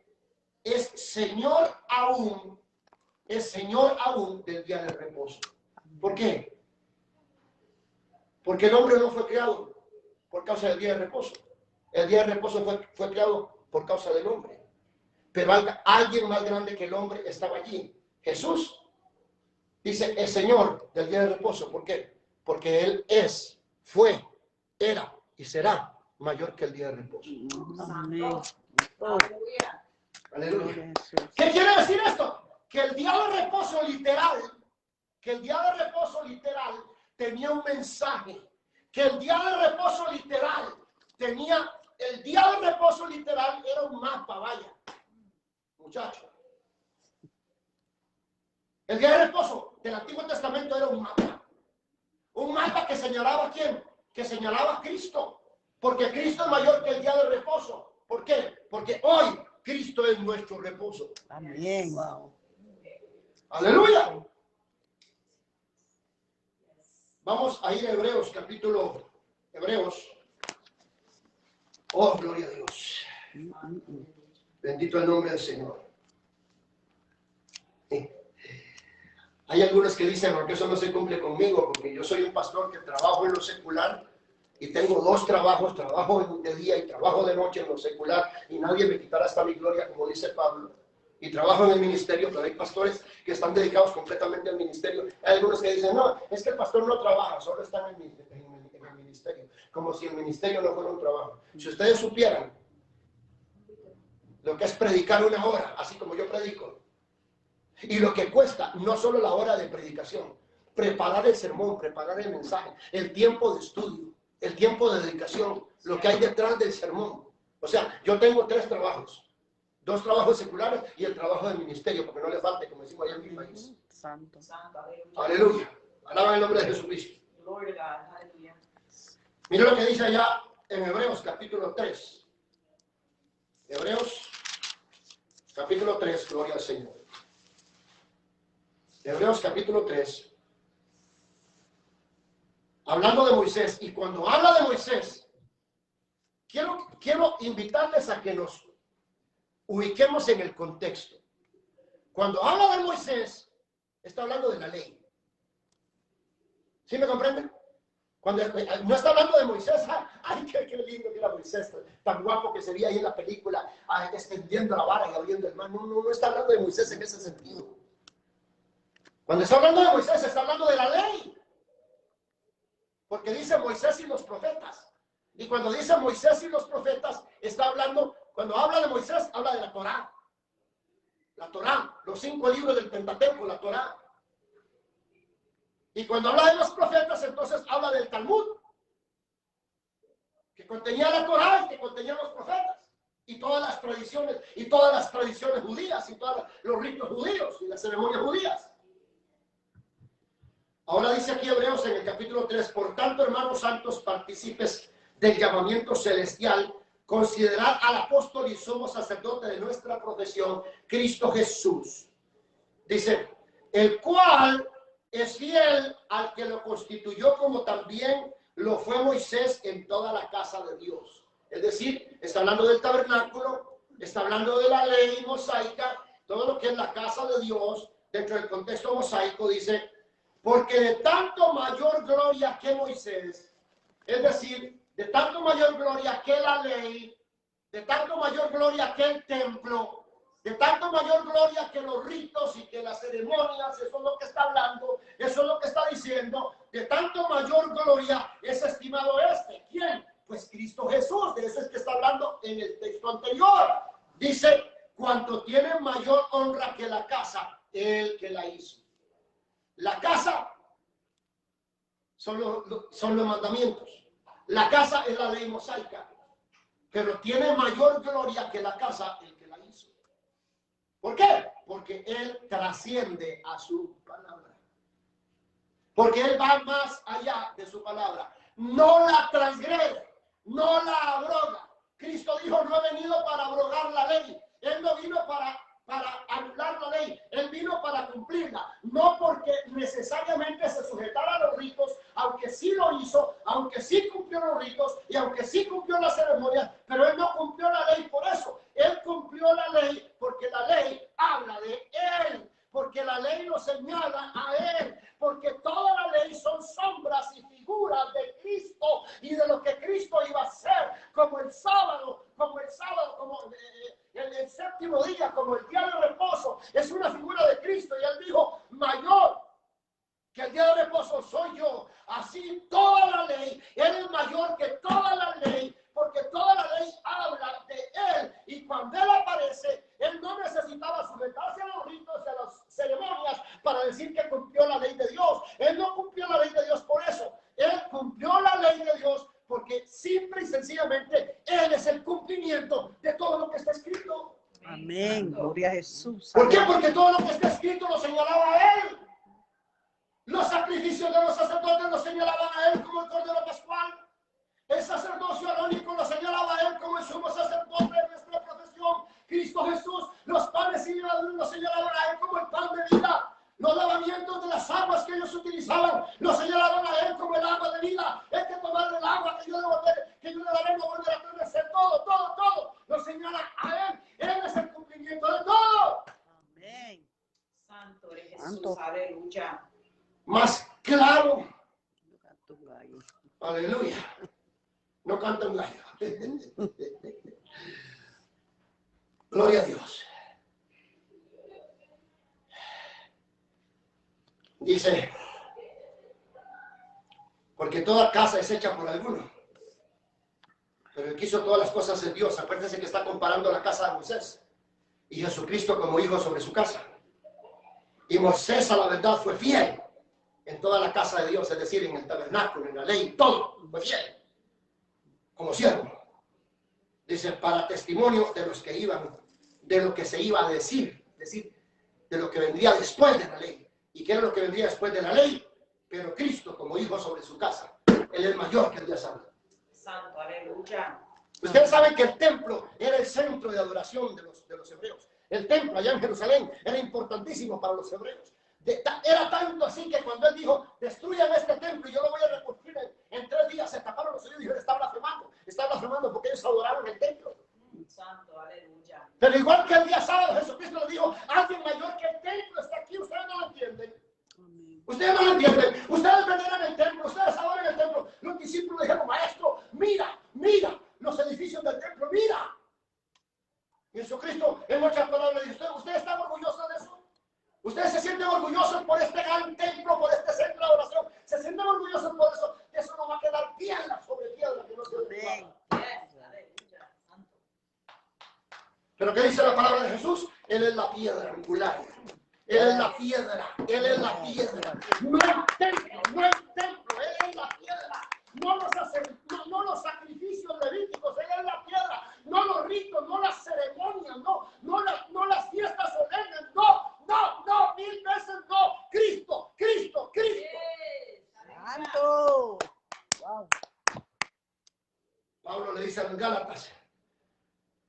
es Señor aún del día del reposo. ¿Por qué? Porque el hombre no fue creado por causa del día de reposo. El día de reposo fue creado por causa del hombre. Pero alguien más grande que el hombre estaba allí. Jesús dice, es Señor del día de reposo. ¿Por qué? Porque Él fue, era y será mayor que el día de reposo. Amén. Aleluya. ¿Qué quiere decir esto? Que el día de reposo literal tenía un mensaje. Que el día de reposo literal era un mapa, vaya. Muchachos. El día de reposo del Antiguo Testamento era un mapa. Un mapa que señalaba a quién, que señalaba a Cristo. Porque Cristo es mayor que el día de reposo. ¿Por qué? Porque hoy Cristo es nuestro reposo. Amén. Wow. Aleluya. Vamos a ir a Hebreos, Hebreos. Oh, gloria a Dios. Bendito el nombre del Señor. Hay algunos que dicen, porque eso no se cumple conmigo, porque yo soy un pastor que trabajo en lo secular y tengo dos trabajos, trabajo de día y trabajo de noche en lo secular, y nadie me quitará hasta mi gloria, como dice Pablo. Y trabajo en el ministerio, pero hay pastores que están dedicados completamente al ministerio. Hay algunos que dicen, no, es que el pastor no trabaja, solo está en el ministerio, como si el ministerio no fuera un trabajo. Si ustedes supieran lo que es predicar una hora, así como yo predico. Y lo que cuesta, no solo la hora de predicación, preparar el sermón, preparar el mensaje, el tiempo de estudio, el tiempo de dedicación, lo que hay detrás del sermón. O sea, yo tengo 3 trabajos. 2 trabajos seculares y el trabajo del ministerio, porque no le falte, como decimos allá en mi país. Santo. Aleluya. Alaba el nombre de Jesucristo. Mira lo que dice allá en Hebreos capítulo 3. Hebreos capítulo 3, gloria al Señor. Hebreos capítulo 3. Hablando de Moisés, y cuando habla de Moisés, quiero invitarles a que nos ubiquemos en el contexto. Cuando habla de Moisés, está hablando de la ley. ¿Sí me comprenden? Cuando no está hablando de Moisés, ay, qué lindo que era Moisés, tan guapo que se veía ahí en la película, extendiendo la vara y abriendo el mar. No está hablando de Moisés en ese sentido. Cuando está hablando de Moisés, está hablando de la ley. Porque dice Moisés y los profetas. Y cuando dice Moisés y los profetas, está hablando, cuando habla de Moisés, habla de la Torá. La Torá, los 5 libros del Pentateuco, la Torá. Y cuando habla de los profetas, entonces habla del Talmud, que contenía la Torá y que contenía los profetas. Y todas las tradiciones judías, y todos los ritos judíos y las ceremonias judías. Ahora dice aquí Hebreos en el capítulo 3, por tanto, hermanos santos, partícipes del llamamiento celestial, considerad al apóstol y sumo sacerdote de nuestra profesión, Cristo Jesús. Dice, el cual es fiel al que lo constituyó, como también lo fue Moisés en toda la casa de Dios. Es decir, está hablando del tabernáculo, está hablando de la ley mosaica, todo lo que es la casa de Dios, dentro del contexto mosaico, dice, porque de tanto mayor gloria que Moisés, es decir, de tanto mayor gloria que la ley, de tanto mayor gloria que el templo, de tanto mayor gloria que los ritos y que las ceremonias, eso es lo que está hablando, eso es lo que está diciendo, de tanto mayor gloria es estimado este. ¿Quién? Pues Cristo Jesús, de eso es que está hablando en el texto anterior. Dice, cuanto tiene mayor honra que la casa, el que la hizo. La casa son los mandamientos. La casa es la ley mosaica, pero tiene mayor gloria que la casa el que la hizo. ¿Por qué? Porque Él trasciende a su palabra. Porque Él va más allá de su palabra. No la transgrede, no la abroga. Cristo dijo, no he venido para abrogar la ley. Él no vino para anular la ley. Él vino para cumplirla. No porque necesariamente se sujetara a los ritos, aunque sí lo hizo, aunque sí cumplió los ritos y aunque sí cumplió las ceremonias, pero Él no cumplió la ley por eso. Él cumplió la ley porque la ley habla de Él, porque la ley lo señala a Él, porque toda la ley son sombras y figuras de Cristo y de lo que Cristo iba a hacer, como el sábado, como el séptimo día, como el día de reposo, es una figura de Cristo. Y Él dijo, mayor que el día de reposo soy yo. Así toda la ley, Él es mayor que toda la ley, porque toda la ley habla de Él. Y cuando Él aparece, Él no necesitaba sujetarse a los ritos y a las ceremonias para decir que cumplió la ley de Dios. Él no cumplió la ley de Dios por eso. Él cumplió la ley de Dios porque simple y sencillamente Él es el cumplimiento de todo lo que está escrito. Amén. Gloria a Jesús. ¿Por qué? Porque todo lo que está escrito lo señalaba a Él. Los sacrificios de los sacerdotes lo señalaban a Él como el Cordero Pascual. El sacerdocio arónico lo señalaba a Él como el sumo sacerdote de nuestra profesión, Cristo Jesús. Los panes y levaduras lo señalaban a Él como el pan de vida. Los lavamientos de las aguas que ellos utilizaban lo señalaban a Él como el agua de vida. Es que tomar el agua que yo le daré no volverá a permanecer. Todo lo señala a Él. Él es el cumplimiento de todo. Amén. Santo eres Jesús, aleluya. Más claro. Gallo. Aleluya. No canta un gallo. Gloria a Dios. Dice, porque toda casa es hecha por alguno, Pero el que hizo todas las cosas es Dios. Acuérdense que está comparando la casa de Moisés y Jesucristo como hijo sobre su casa. Y Moisés a la verdad fue fiel en toda la casa de Dios, es decir, en el tabernáculo, en la ley, todo fue fiel, como siervo. Dice, para testimonio de los que iban, de lo que se iba a decir, es decir, de lo que vendría después de la ley. ¿Y qué era lo que vendría después de la ley? Pero Cristo como hijo sobre su casa. Él es mayor que el Dios Santo. Santo, aleluya. Ustedes saben que el templo era el centro de adoración de los hebreos. El templo allá en Jerusalén era importantísimo para los hebreos. Era tanto así que cuando él dijo, destruyan este templo y yo lo voy a reconstruir en 3 días, se taparon los oídos y dijeron, está blasfemando porque ellos adoraron el templo. Santo, aleluya. Pero igual que el día sábado, Jesucristo le dijo, alguien mayor que el templo está aquí, ustedes no lo entienden. Ustedes no lo entienden. Ustedes veneran el templo, ustedes adoran el templo. Los discípulos dijeron, maestro, mira los edificios del templo, mira. Y Jesucristo en muchas palabras dice, ¿ustedes están orgullosos de eso? ¿Ustedes se sienten orgullosos por este gran templo, por este centro de adoración? ¿Se sienten orgullosos por eso? Eso no va a quedar piedra sobre piedra que no se derrumba. Aleluya. Santo. ¿Pero qué dice la palabra de Jesús? Él es la piedra angular. Él es la piedra. Él es la piedra. No el templo, Él es la piedra. No los sacrificios levíticos, Él es la piedra. No los ritos, no las ceremonias, no las fiestas solemnes, no, 1000 veces no. Cristo. Santo. Wow. Pablo le dice a los Gálatas,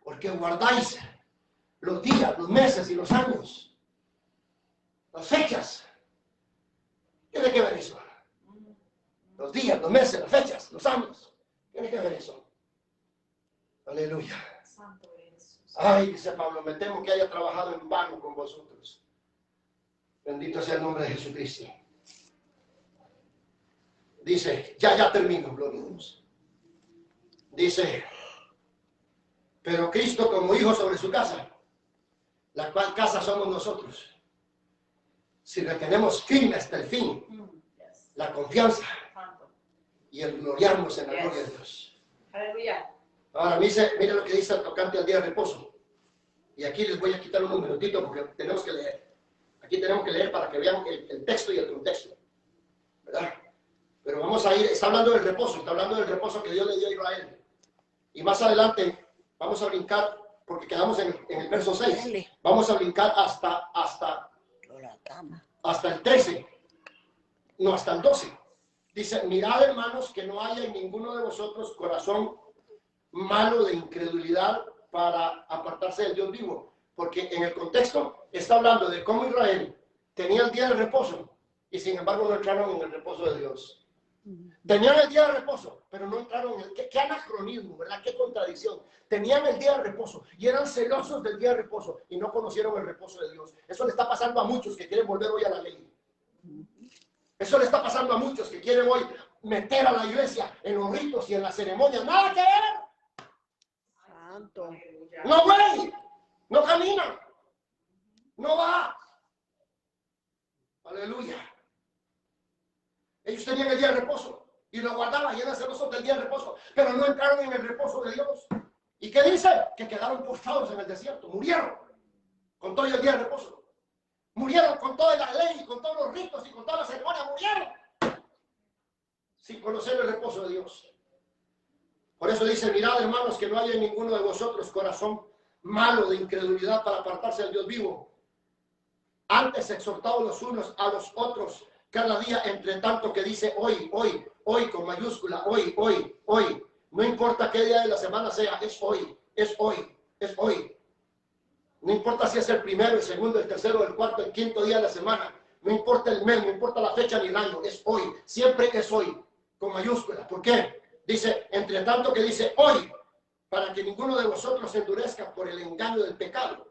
porque guardáis los días, los meses y los años, las fechas. Tiene que ver eso. Los días, los meses, las fechas, los años. Tiene que ver eso. Aleluya. Santo Jesús. Ay, dice Pablo, me temo que haya trabajado en vano con vosotros. Bendito sea el nombre de Jesucristo. Dice, ya termino, gloria a Dios. Dice, pero Cristo como hijo sobre su casa, la cual casa somos nosotros. Si retenemos firme hasta el fin, la confianza Santo. y el gloriarnos en la gloria de Dios. Aleluya. Ahora, mire lo que dice el tocante al día de reposo. Y aquí les voy a quitar unos minutitos porque tenemos que leer. Aquí tenemos que leer para que vean el texto y el contexto. ¿Verdad? Pero vamos a ir, está hablando del reposo que Dios le dio a Israel. Y más adelante vamos a brincar, porque quedamos en el verso 6. Vamos a brincar hasta el 13. No, hasta el 12. Dice, mirad hermanos que no haya en ninguno de vosotros corazón malo de incredulidad para apartarse del Dios vivo. Porque en el contexto está hablando de cómo Israel tenía el día de reposo y sin embargo no entraron en el reposo de Dios. Tenían el día de reposo, pero no entraron en el... Qué anacronismo, ¿verdad? Qué contradicción. Tenían el día de reposo y eran celosos del día de reposo y no conocieron el reposo de Dios. Eso le está pasando a muchos que quieren volver hoy a la ley. Eso le está pasando a muchos que quieren hoy meter a la iglesia en los ritos y en las ceremonias. ¡Nada que ver! Santo. No, güey. No camina. No va. Aleluya. Ellos tenían el día de reposo y lo guardaban y eran celosos del día de reposo, pero no entraron en el reposo de Dios. ¿Y qué dice? Que quedaron postrados en el desierto, murieron con todo el día de reposo. Murieron con toda la ley, con todos los ritos y con toda la ceremonia, murieron sin conocer el reposo de Dios. Por eso dice, mirad hermanos que no haya en ninguno de vosotros corazón malo de incredulidad para apartarse del Dios vivo. Antes exhortados los unos a los otros cada día, entre tanto que dice hoy con mayúscula, hoy. No importa qué día de la semana sea, es hoy. No importa si es el primero, el segundo, el tercero, el cuarto, el quinto día de la semana. No importa el mes, no importa la fecha ni el año, es hoy. Siempre es hoy, con mayúscula. ¿Por qué? Dice, entre tanto que dice hoy, para que ninguno de vosotros se endurezca por el engaño del pecado.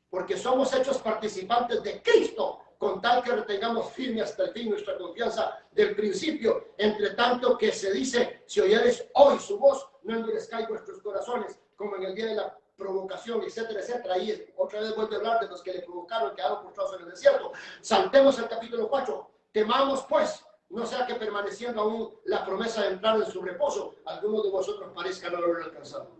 Porque somos hechos participantes de Cristo, con tal que retengamos firme hasta el fin nuestra confianza del principio. Entre tanto que se dice, si oyeres hoy su voz, no endurezcáis vuestros corazones, como en el día de la provocación, etcétera, etcétera. Ahí otra vez vuelve a hablar de los que le provocaron y quedaron postrados en el desierto. Saltemos al capítulo 4. Temamos pues no sea que permaneciendo aún la promesa de entrar en su reposo, algunos de vosotros parezcan no haberlo alcanzado.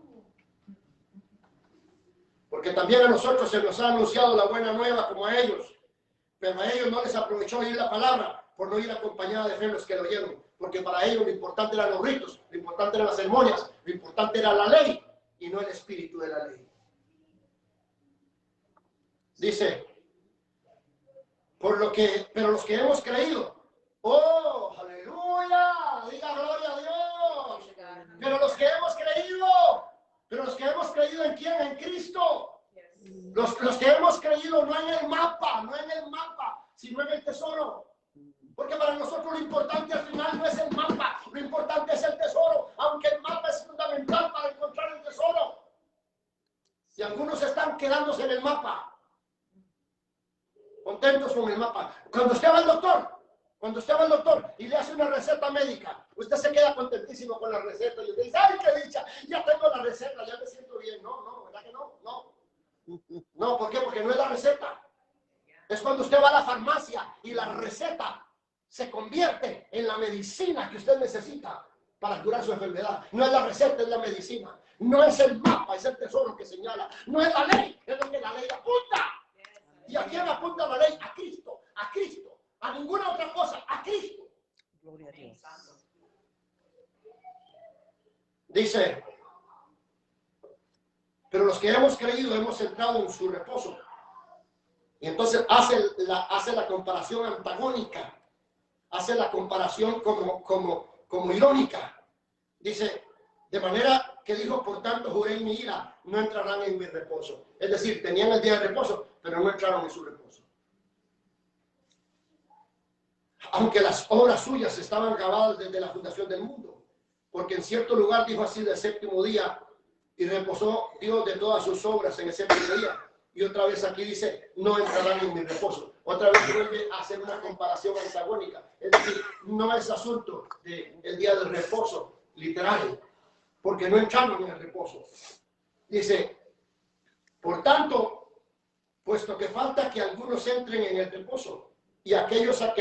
Porque también a nosotros se nos ha anunciado la buena nueva como a ellos, pero a ellos no les aprovechó oír la palabra por no ir acompañada de fe los que lo oyeron, porque para ellos lo importante eran los ritos, lo importante eran las ceremonias, lo importante era la ley y no el espíritu de la ley. Dice, pero los que hemos creído, ¡oh, aleluya! Diga gloria a Dios. Pero los que hemos creído ¿en quién? En Cristo. Los que hemos creído no en el mapa, sino en el tesoro. Porque para nosotros lo importante al final no es el mapa, lo importante es el tesoro, aunque el mapa es fundamental para encontrar el tesoro. Y algunos están quedándose en el mapa, contentos con el mapa. Cuando usted va al doctor y le hace una receta médica, usted se queda contentísimo con la receta y usted dice, ¡ay, qué dicha! Ya tengo la receta, ya me siento bien. No, ¿verdad que no? No, ¿por qué? Porque no es la receta. Es cuando usted va a la farmacia y la receta se convierte en la medicina que usted necesita para curar su enfermedad. No es la receta, es la medicina. No es el mapa, es el tesoro que señala. No es la ley, es lo que la ley apunta. ¿Y a quién apunta la ley? A Cristo, a Cristo. A ninguna otra cosa, a Cristo. Gloria a Dios. Dice, pero los que hemos creído hemos entrado en su reposo. Y entonces hace la comparación antagónica, hace la comparación como irónica. Dice, de manera que dijo, por tanto juré en mi ira, no entrarán en mi reposo. Es decir, tenían el día de reposo, pero no entraron en su reposo. Aunque las obras suyas estaban grabadas desde la fundación del mundo, porque en cierto lugar dijo así del séptimo día, y reposó Dios de todas sus obras en el séptimo día. Y otra vez aquí dice, no entrarán en mi reposo. Otra vez vuelve a hacer una comparación antagónica. Es decir, no es asunto del día del reposo, literal, porque no entraron en el reposo. Dice, por tanto, puesto que falta que algunos entren en el reposo, y aquellos a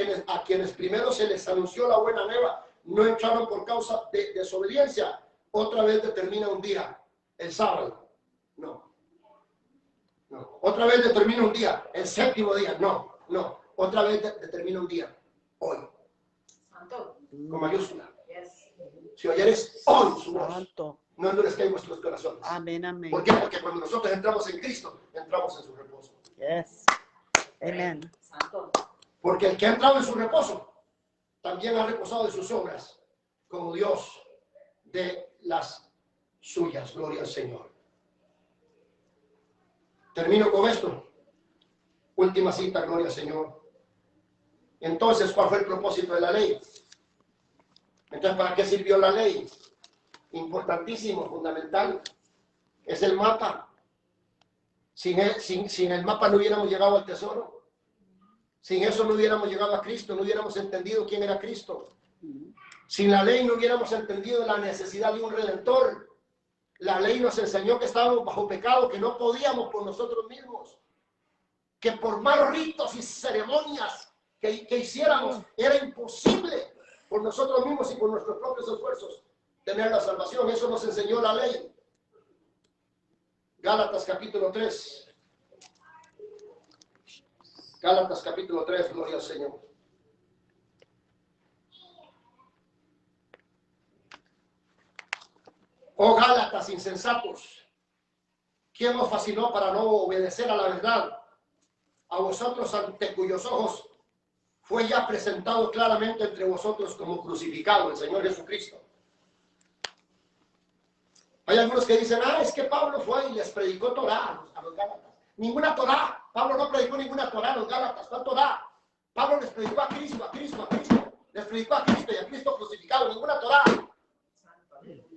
quienes primero se les anunció la buena nueva, no entraron por causa de desobediencia, otra vez determina un día, el sábado. No. Otra vez determina un día, el séptimo día. No. Otra vez determina un día, hoy. Santo. Con mayúscula. Yes. Si oyeres hoy su voz, Santo. no endurezcáis vuestros corazones. Amén, amén. ¿Por qué? Porque cuando nosotros entramos en Cristo, entramos en su reposo. Yes. Amén. Santo. Porque el que ha entrado en su reposo, también ha reposado de sus obras, como Dios de las suyas. Gloria al Señor. Termino con esto. Última cita, gloria al Señor. Entonces, ¿cuál fue el propósito de la ley? Entonces, ¿para qué sirvió la ley? Importantísimo, fundamental. Es el mapa. Sin el mapa no hubiéramos llegado al tesoro. Sin eso no hubiéramos llegado a Cristo, no hubiéramos entendido quién era Cristo. Sin la ley no hubiéramos entendido la necesidad de un redentor. La ley nos enseñó que estábamos bajo pecado, que no podíamos por nosotros mismos. Que por más ritos y ceremonias que hiciéramos, era imposible por nosotros mismos y por nuestros propios esfuerzos tener la salvación. Eso nos enseñó la ley. Gálatas capítulo 3. Gálatas capítulo 3, gloria al Señor. Oh Gálatas insensatos, ¿quién os fascinó para no obedecer a la verdad? A vosotros ante cuyos ojos fue ya presentado claramente entre vosotros como crucificado el Señor Jesucristo. Hay algunos que dicen, es que Pablo fue y les predicó Torá a los Gálatas. Ninguna Torá. Pablo no predicó ninguna Torá a los Gálatas. ¿Cuál Torá? Pablo les predicó a Cristo, a Cristo, a Cristo. Les predicó a Cristo y a Cristo crucificado. Ninguna Torá.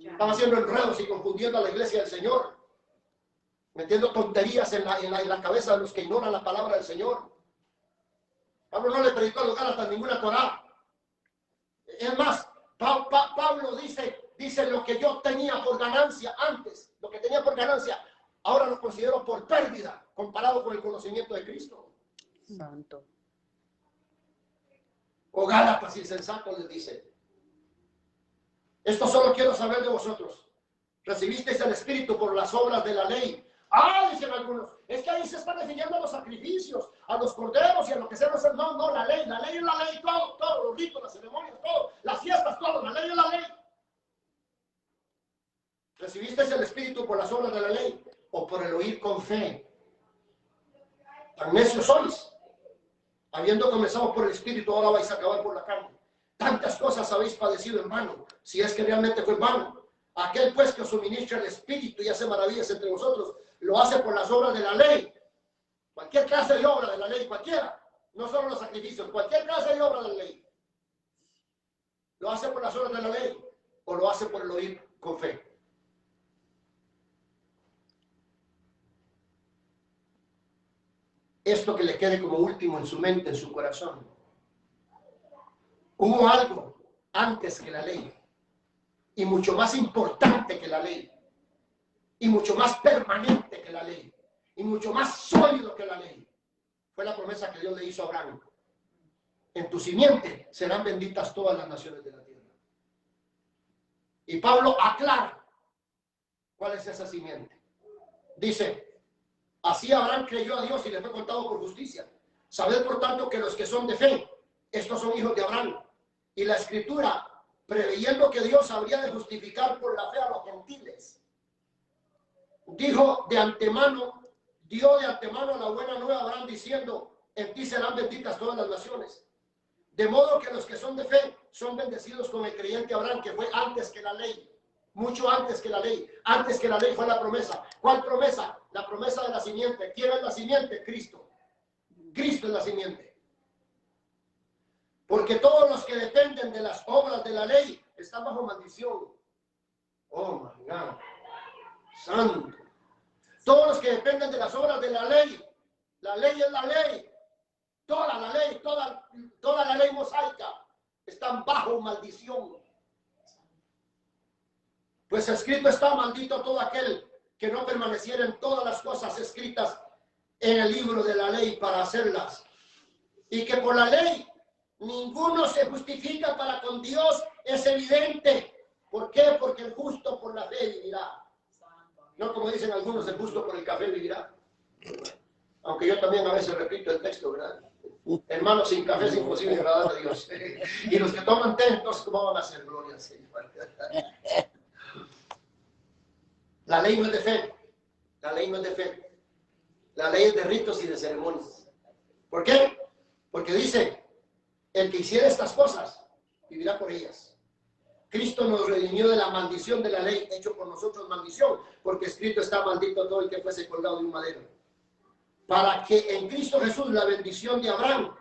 Están haciendo enredos y confundiendo a la iglesia del Señor. Metiendo tonterías en la cabeza de los que ignoran la palabra del Señor. Pablo no le predicó a los Gálatas ninguna Torá. Es más, Pablo dice lo que yo tenía por ganancia antes, lo que tenía por ganancia, ahora lo considero por pérdida comparado con el conocimiento de Cristo. Santo. O Gálatas insensatos, les dice. Esto solo quiero saber de vosotros. ¿Recibisteis el Espíritu por las obras de la ley? Ah, dicen algunos, es que ahí se están refiriendo a los sacrificios, a los corderos y a lo que sea. No, no, la ley es la ley, todo, los ritos, las ceremonias, todo, las fiestas, todo, la ley es la ley. ¿Recibisteis el Espíritu por las obras de la ley o por el oír con fe? Tan necios sois. Habiendo comenzado por el Espíritu, ahora vais a acabar por la carne. Tantas cosas habéis padecido en vano, si es que realmente fue en vano. Aquel pues que os suministra el Espíritu y hace maravillas entre vosotros, lo hace por las obras de la ley. Cualquier clase de obra de la ley, cualquiera. No solo los sacrificios, cualquier clase de obra de la ley. Lo hace por las obras de la ley o lo hace por el oír con fe. Esto que le quede como último en su mente, en su corazón. Hubo algo antes que la ley y mucho más importante que la ley y mucho más permanente que la ley y mucho más sólido que la ley. Fue la promesa que Dios le hizo a Abraham. En tu simiente serán benditas todas las naciones de la tierra. Y Pablo aclara cuál es esa simiente. Dice, así Abraham creyó a Dios y le fue contado por justicia. Sabed por tanto que los que son de fe, estos son hijos de Abraham. Y la Escritura, preveyendo que Dios habría de justificar por la fe a los gentiles, dijo de antemano, dio de antemano la buena nueva a Abraham diciendo, en ti serán benditas todas las naciones. De modo que los que son de fe son bendecidos con el creyente Abraham, que fue antes que la ley. Mucho antes que la ley. Antes que la ley fue la promesa. ¿Cuál promesa? La promesa de la simiente. ¿Quién es la simiente? Cristo. Cristo es la simiente. Porque todos los que dependen de las obras de la ley están bajo maldición. Oh, my God. Santo. Todos los que dependen de las obras de la ley es la ley. Toda la ley, toda la ley mosaica están bajo maldición. Pues escrito está, maldito todo aquel que no permaneciera en todas las cosas escritas en el libro de la ley para hacerlas. Y que por la ley ninguno se justifica para con Dios, es evidente. ¿Por qué? Porque el justo por la fe vivirá. No como dicen algunos, el justo por el café vivirá. Aunque yo también a veces repito el texto, ¿verdad? Hermanos, sin café es imposible agradar a Dios. Y los que toman té, entonces, ¿cómo van a hacer? Gloria al Señor. La ley no es de fe. La ley no es de fe. La ley es de ritos y de ceremonias. ¿Por qué? Porque dice, el que hiciera estas cosas, vivirá por ellas. Cristo nos redimió de la maldición de la ley, hecho por nosotros maldición, porque escrito está, maldito todo el que fuese colgado de un madero. Para que en Cristo Jesús la bendición de Abraham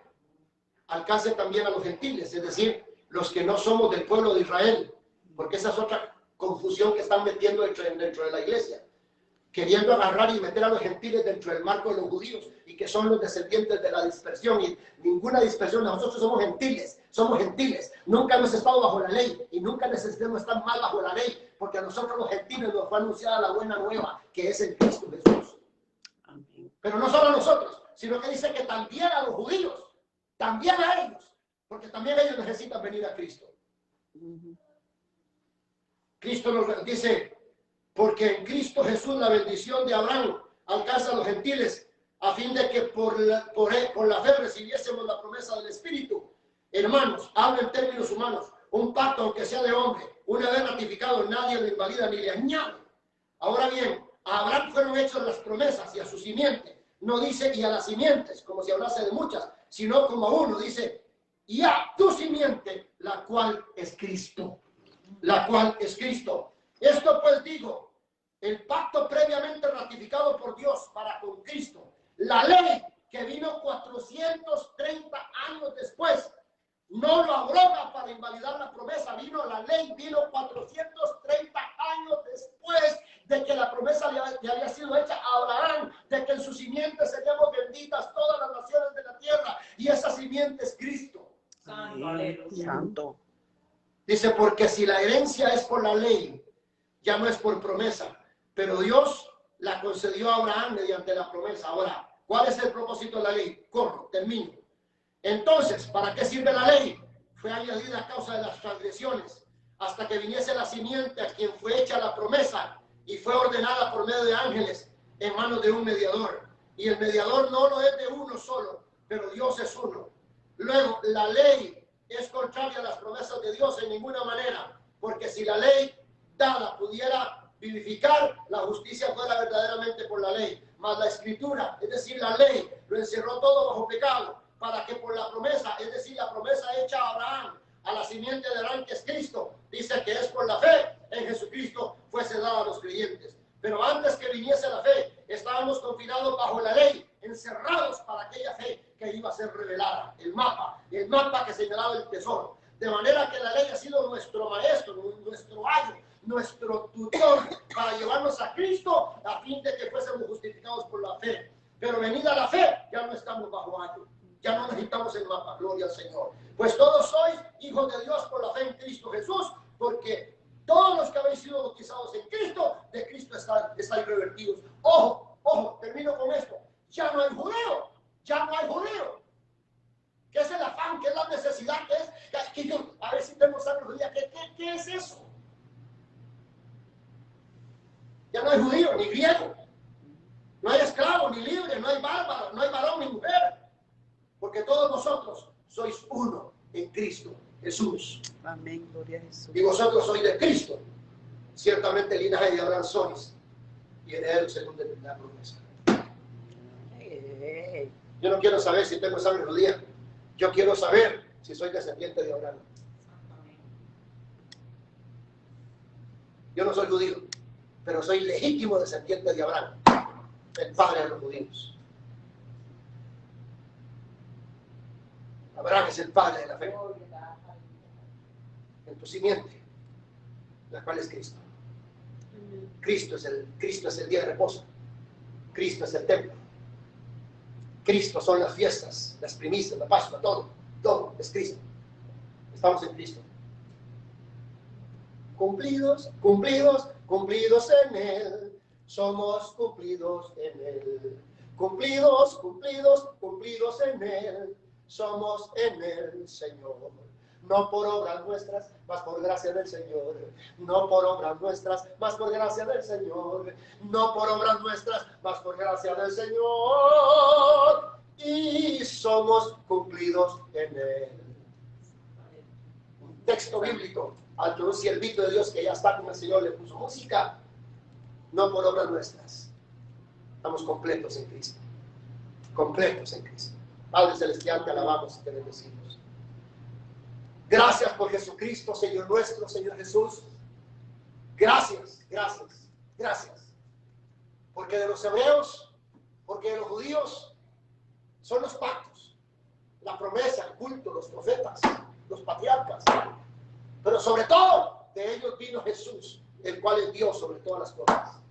alcance también a los gentiles, es decir, los que no somos del pueblo de Israel, porque esa es otra confusión que están metiendo dentro de la iglesia, queriendo agarrar y meter a los gentiles dentro del marco de los judíos, y que son los descendientes de la dispersión, y ninguna dispersión. Nosotros somos gentiles, nunca hemos estado bajo la ley, y nunca necesitamos estar mal bajo la ley, porque a nosotros los gentiles nos fue anunciada la buena nueva, que es en Cristo Jesús. Pero no solo a nosotros, sino que dice que también a los judíos, también a ellos, porque también ellos necesitan venir a Cristo. Cristo nos dice, porque en Cristo Jesús la bendición de Abraham alcanza a los gentiles, a fin de que por la fe recibiésemos la promesa del Espíritu. Hermanos, hablo en términos humanos, un pacto, aunque sea de hombre, una vez ratificado, nadie lo invalida ni le añade. Ahora bien, a Abraham fueron hechas las promesas y a su simiente. No dice y a las simientes, como si hablase de muchas, sino como a uno. Dice, y a tu simiente, la cual es Cristo. La cual es Cristo. Esto pues digo, el pacto previamente ratificado por Dios para con Cristo. La ley que vino 430 años después, no lo abroga para invalidar la promesa. La ley vino 430 años después de que la promesa le había sido hecha a Abraham, de que en su simiente seríamos benditas todas las naciones de la tierra, y esa simiente es Cristo. Santo, aleluya. Santo. Dice, porque si la herencia es por la ley, ya no es por promesa, pero Dios la concedió a Abraham mediante la promesa. Ahora, ¿cuál es el propósito de la ley? Termino. Entonces, ¿para qué sirve la ley? Fue añadida a causa de las transgresiones, hasta que viniese la simiente a quien fue hecha la promesa y fue ordenada por medio de ángeles en manos de un mediador. Y el mediador no lo es de uno solo, pero Dios es uno. Luego, la ley es contraria a las promesas de Dios en ninguna manera, porque si la ley dada pudiera vivificar, la justicia fuera verdaderamente por la ley. Mas la escritura, es decir, la ley, lo encerró todo bajo pecado, para que por la promesa, es decir, la promesa hecha a Abraham, a la simiente de Abraham, que es Cristo, dice que es por la fe en Jesucristo, fuese dada a los creyentes. Pero antes que viniese la fe, estábamos confinados bajo la ley, encerrados para aquella fe que iba a ser revelada, el mapa que señalaba el tesoro. De manera que la ley ha sido nuestro maestro, nuestro ayo, nuestro tutor para llevarnos a Cristo a fin de que fuésemos justificados por la fe. Pero venida la fe, ya no estamos bajo ayo, ya no necesitamos el mapa, gloria al Señor. Pues todos sois hijos de Dios por la fe en Cristo Jesús, porque todos los que habéis sido bautizados en Cristo, de Cristo estáis revertidos. Ojo, termino con esto. Ya no hay judeo, ya no hay judeo. ¿Qué es el afán? ¿Qué es la necesidad? ¿Qué es? A ver si tenemos sangre judía. ¿Qué es eso? Ya no hay judío ni griego. No hay esclavo ni libre, no hay bárbaro, no hay varón ni mujer. Porque todos vosotros sois uno en Cristo Jesús. Amén, gloria a Jesús. Y vosotros sois de Cristo. Ciertamente el linaje de Abraham sois. Y herederos según la promesa. Yo no quiero saber si tengo sangre judía. Yo quiero saber si soy descendiente de Abraham. Yo no soy judío, pero soy legítimo descendiente de Abraham, el padre de los judíos. Abraham es el padre de la fe. En tu simiente, la cual es Cristo. Cristo es el día de reposo. Cristo es el templo. Cristo son las fiestas, las primicias, la Pascua, todo es Cristo. Estamos en Cristo. Cumplidos en Él. Somos cumplidos en Él. Cumplidos en Él. Somos en Él, Señor. No por obras nuestras, mas por gracia del Señor. No por obras nuestras, mas por gracia del Señor. No por obras nuestras, mas por gracia del Señor. Y somos cumplidos en Él. Un texto bíblico al que un siervito de Dios que ya está con el Señor le puso música. No por obras nuestras. Estamos completos en Cristo. Completos en Cristo. Padre Celestial, te alabamos y te bendecimos. Gracias por Jesucristo, Señor nuestro, Señor Jesús. Gracias. Porque de los hebreos, porque de los judíos, son los pactos, la promesa, el culto, los profetas, los patriarcas. Pero sobre todo, de ellos vino Jesús, el cual es Dios sobre todas las cosas.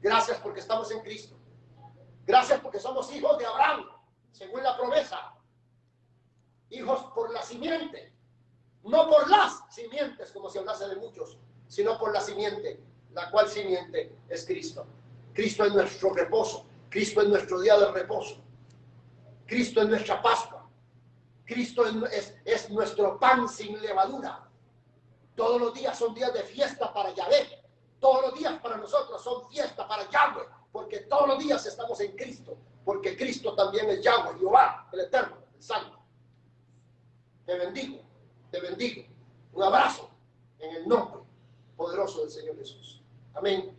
Gracias porque estamos en Cristo. Gracias porque somos hijos de Abraham, según la promesa. Hijos por la simiente. No por las simientes, como si hablase de muchos, sino por la simiente, la cual simiente es Cristo. Cristo es nuestro reposo. Cristo es nuestro día de reposo. Cristo es nuestra Pascua. Cristo es nuestro pan sin levadura. Todos los días son días de fiesta para Yahvé. Todos los días para nosotros son fiesta para Yahweh. Porque todos los días estamos en Cristo. Porque Cristo también es Yahweh, Jehová, el Eterno, el Santo. Te bendigo. Un abrazo en el nombre poderoso del Señor Jesús. Amén.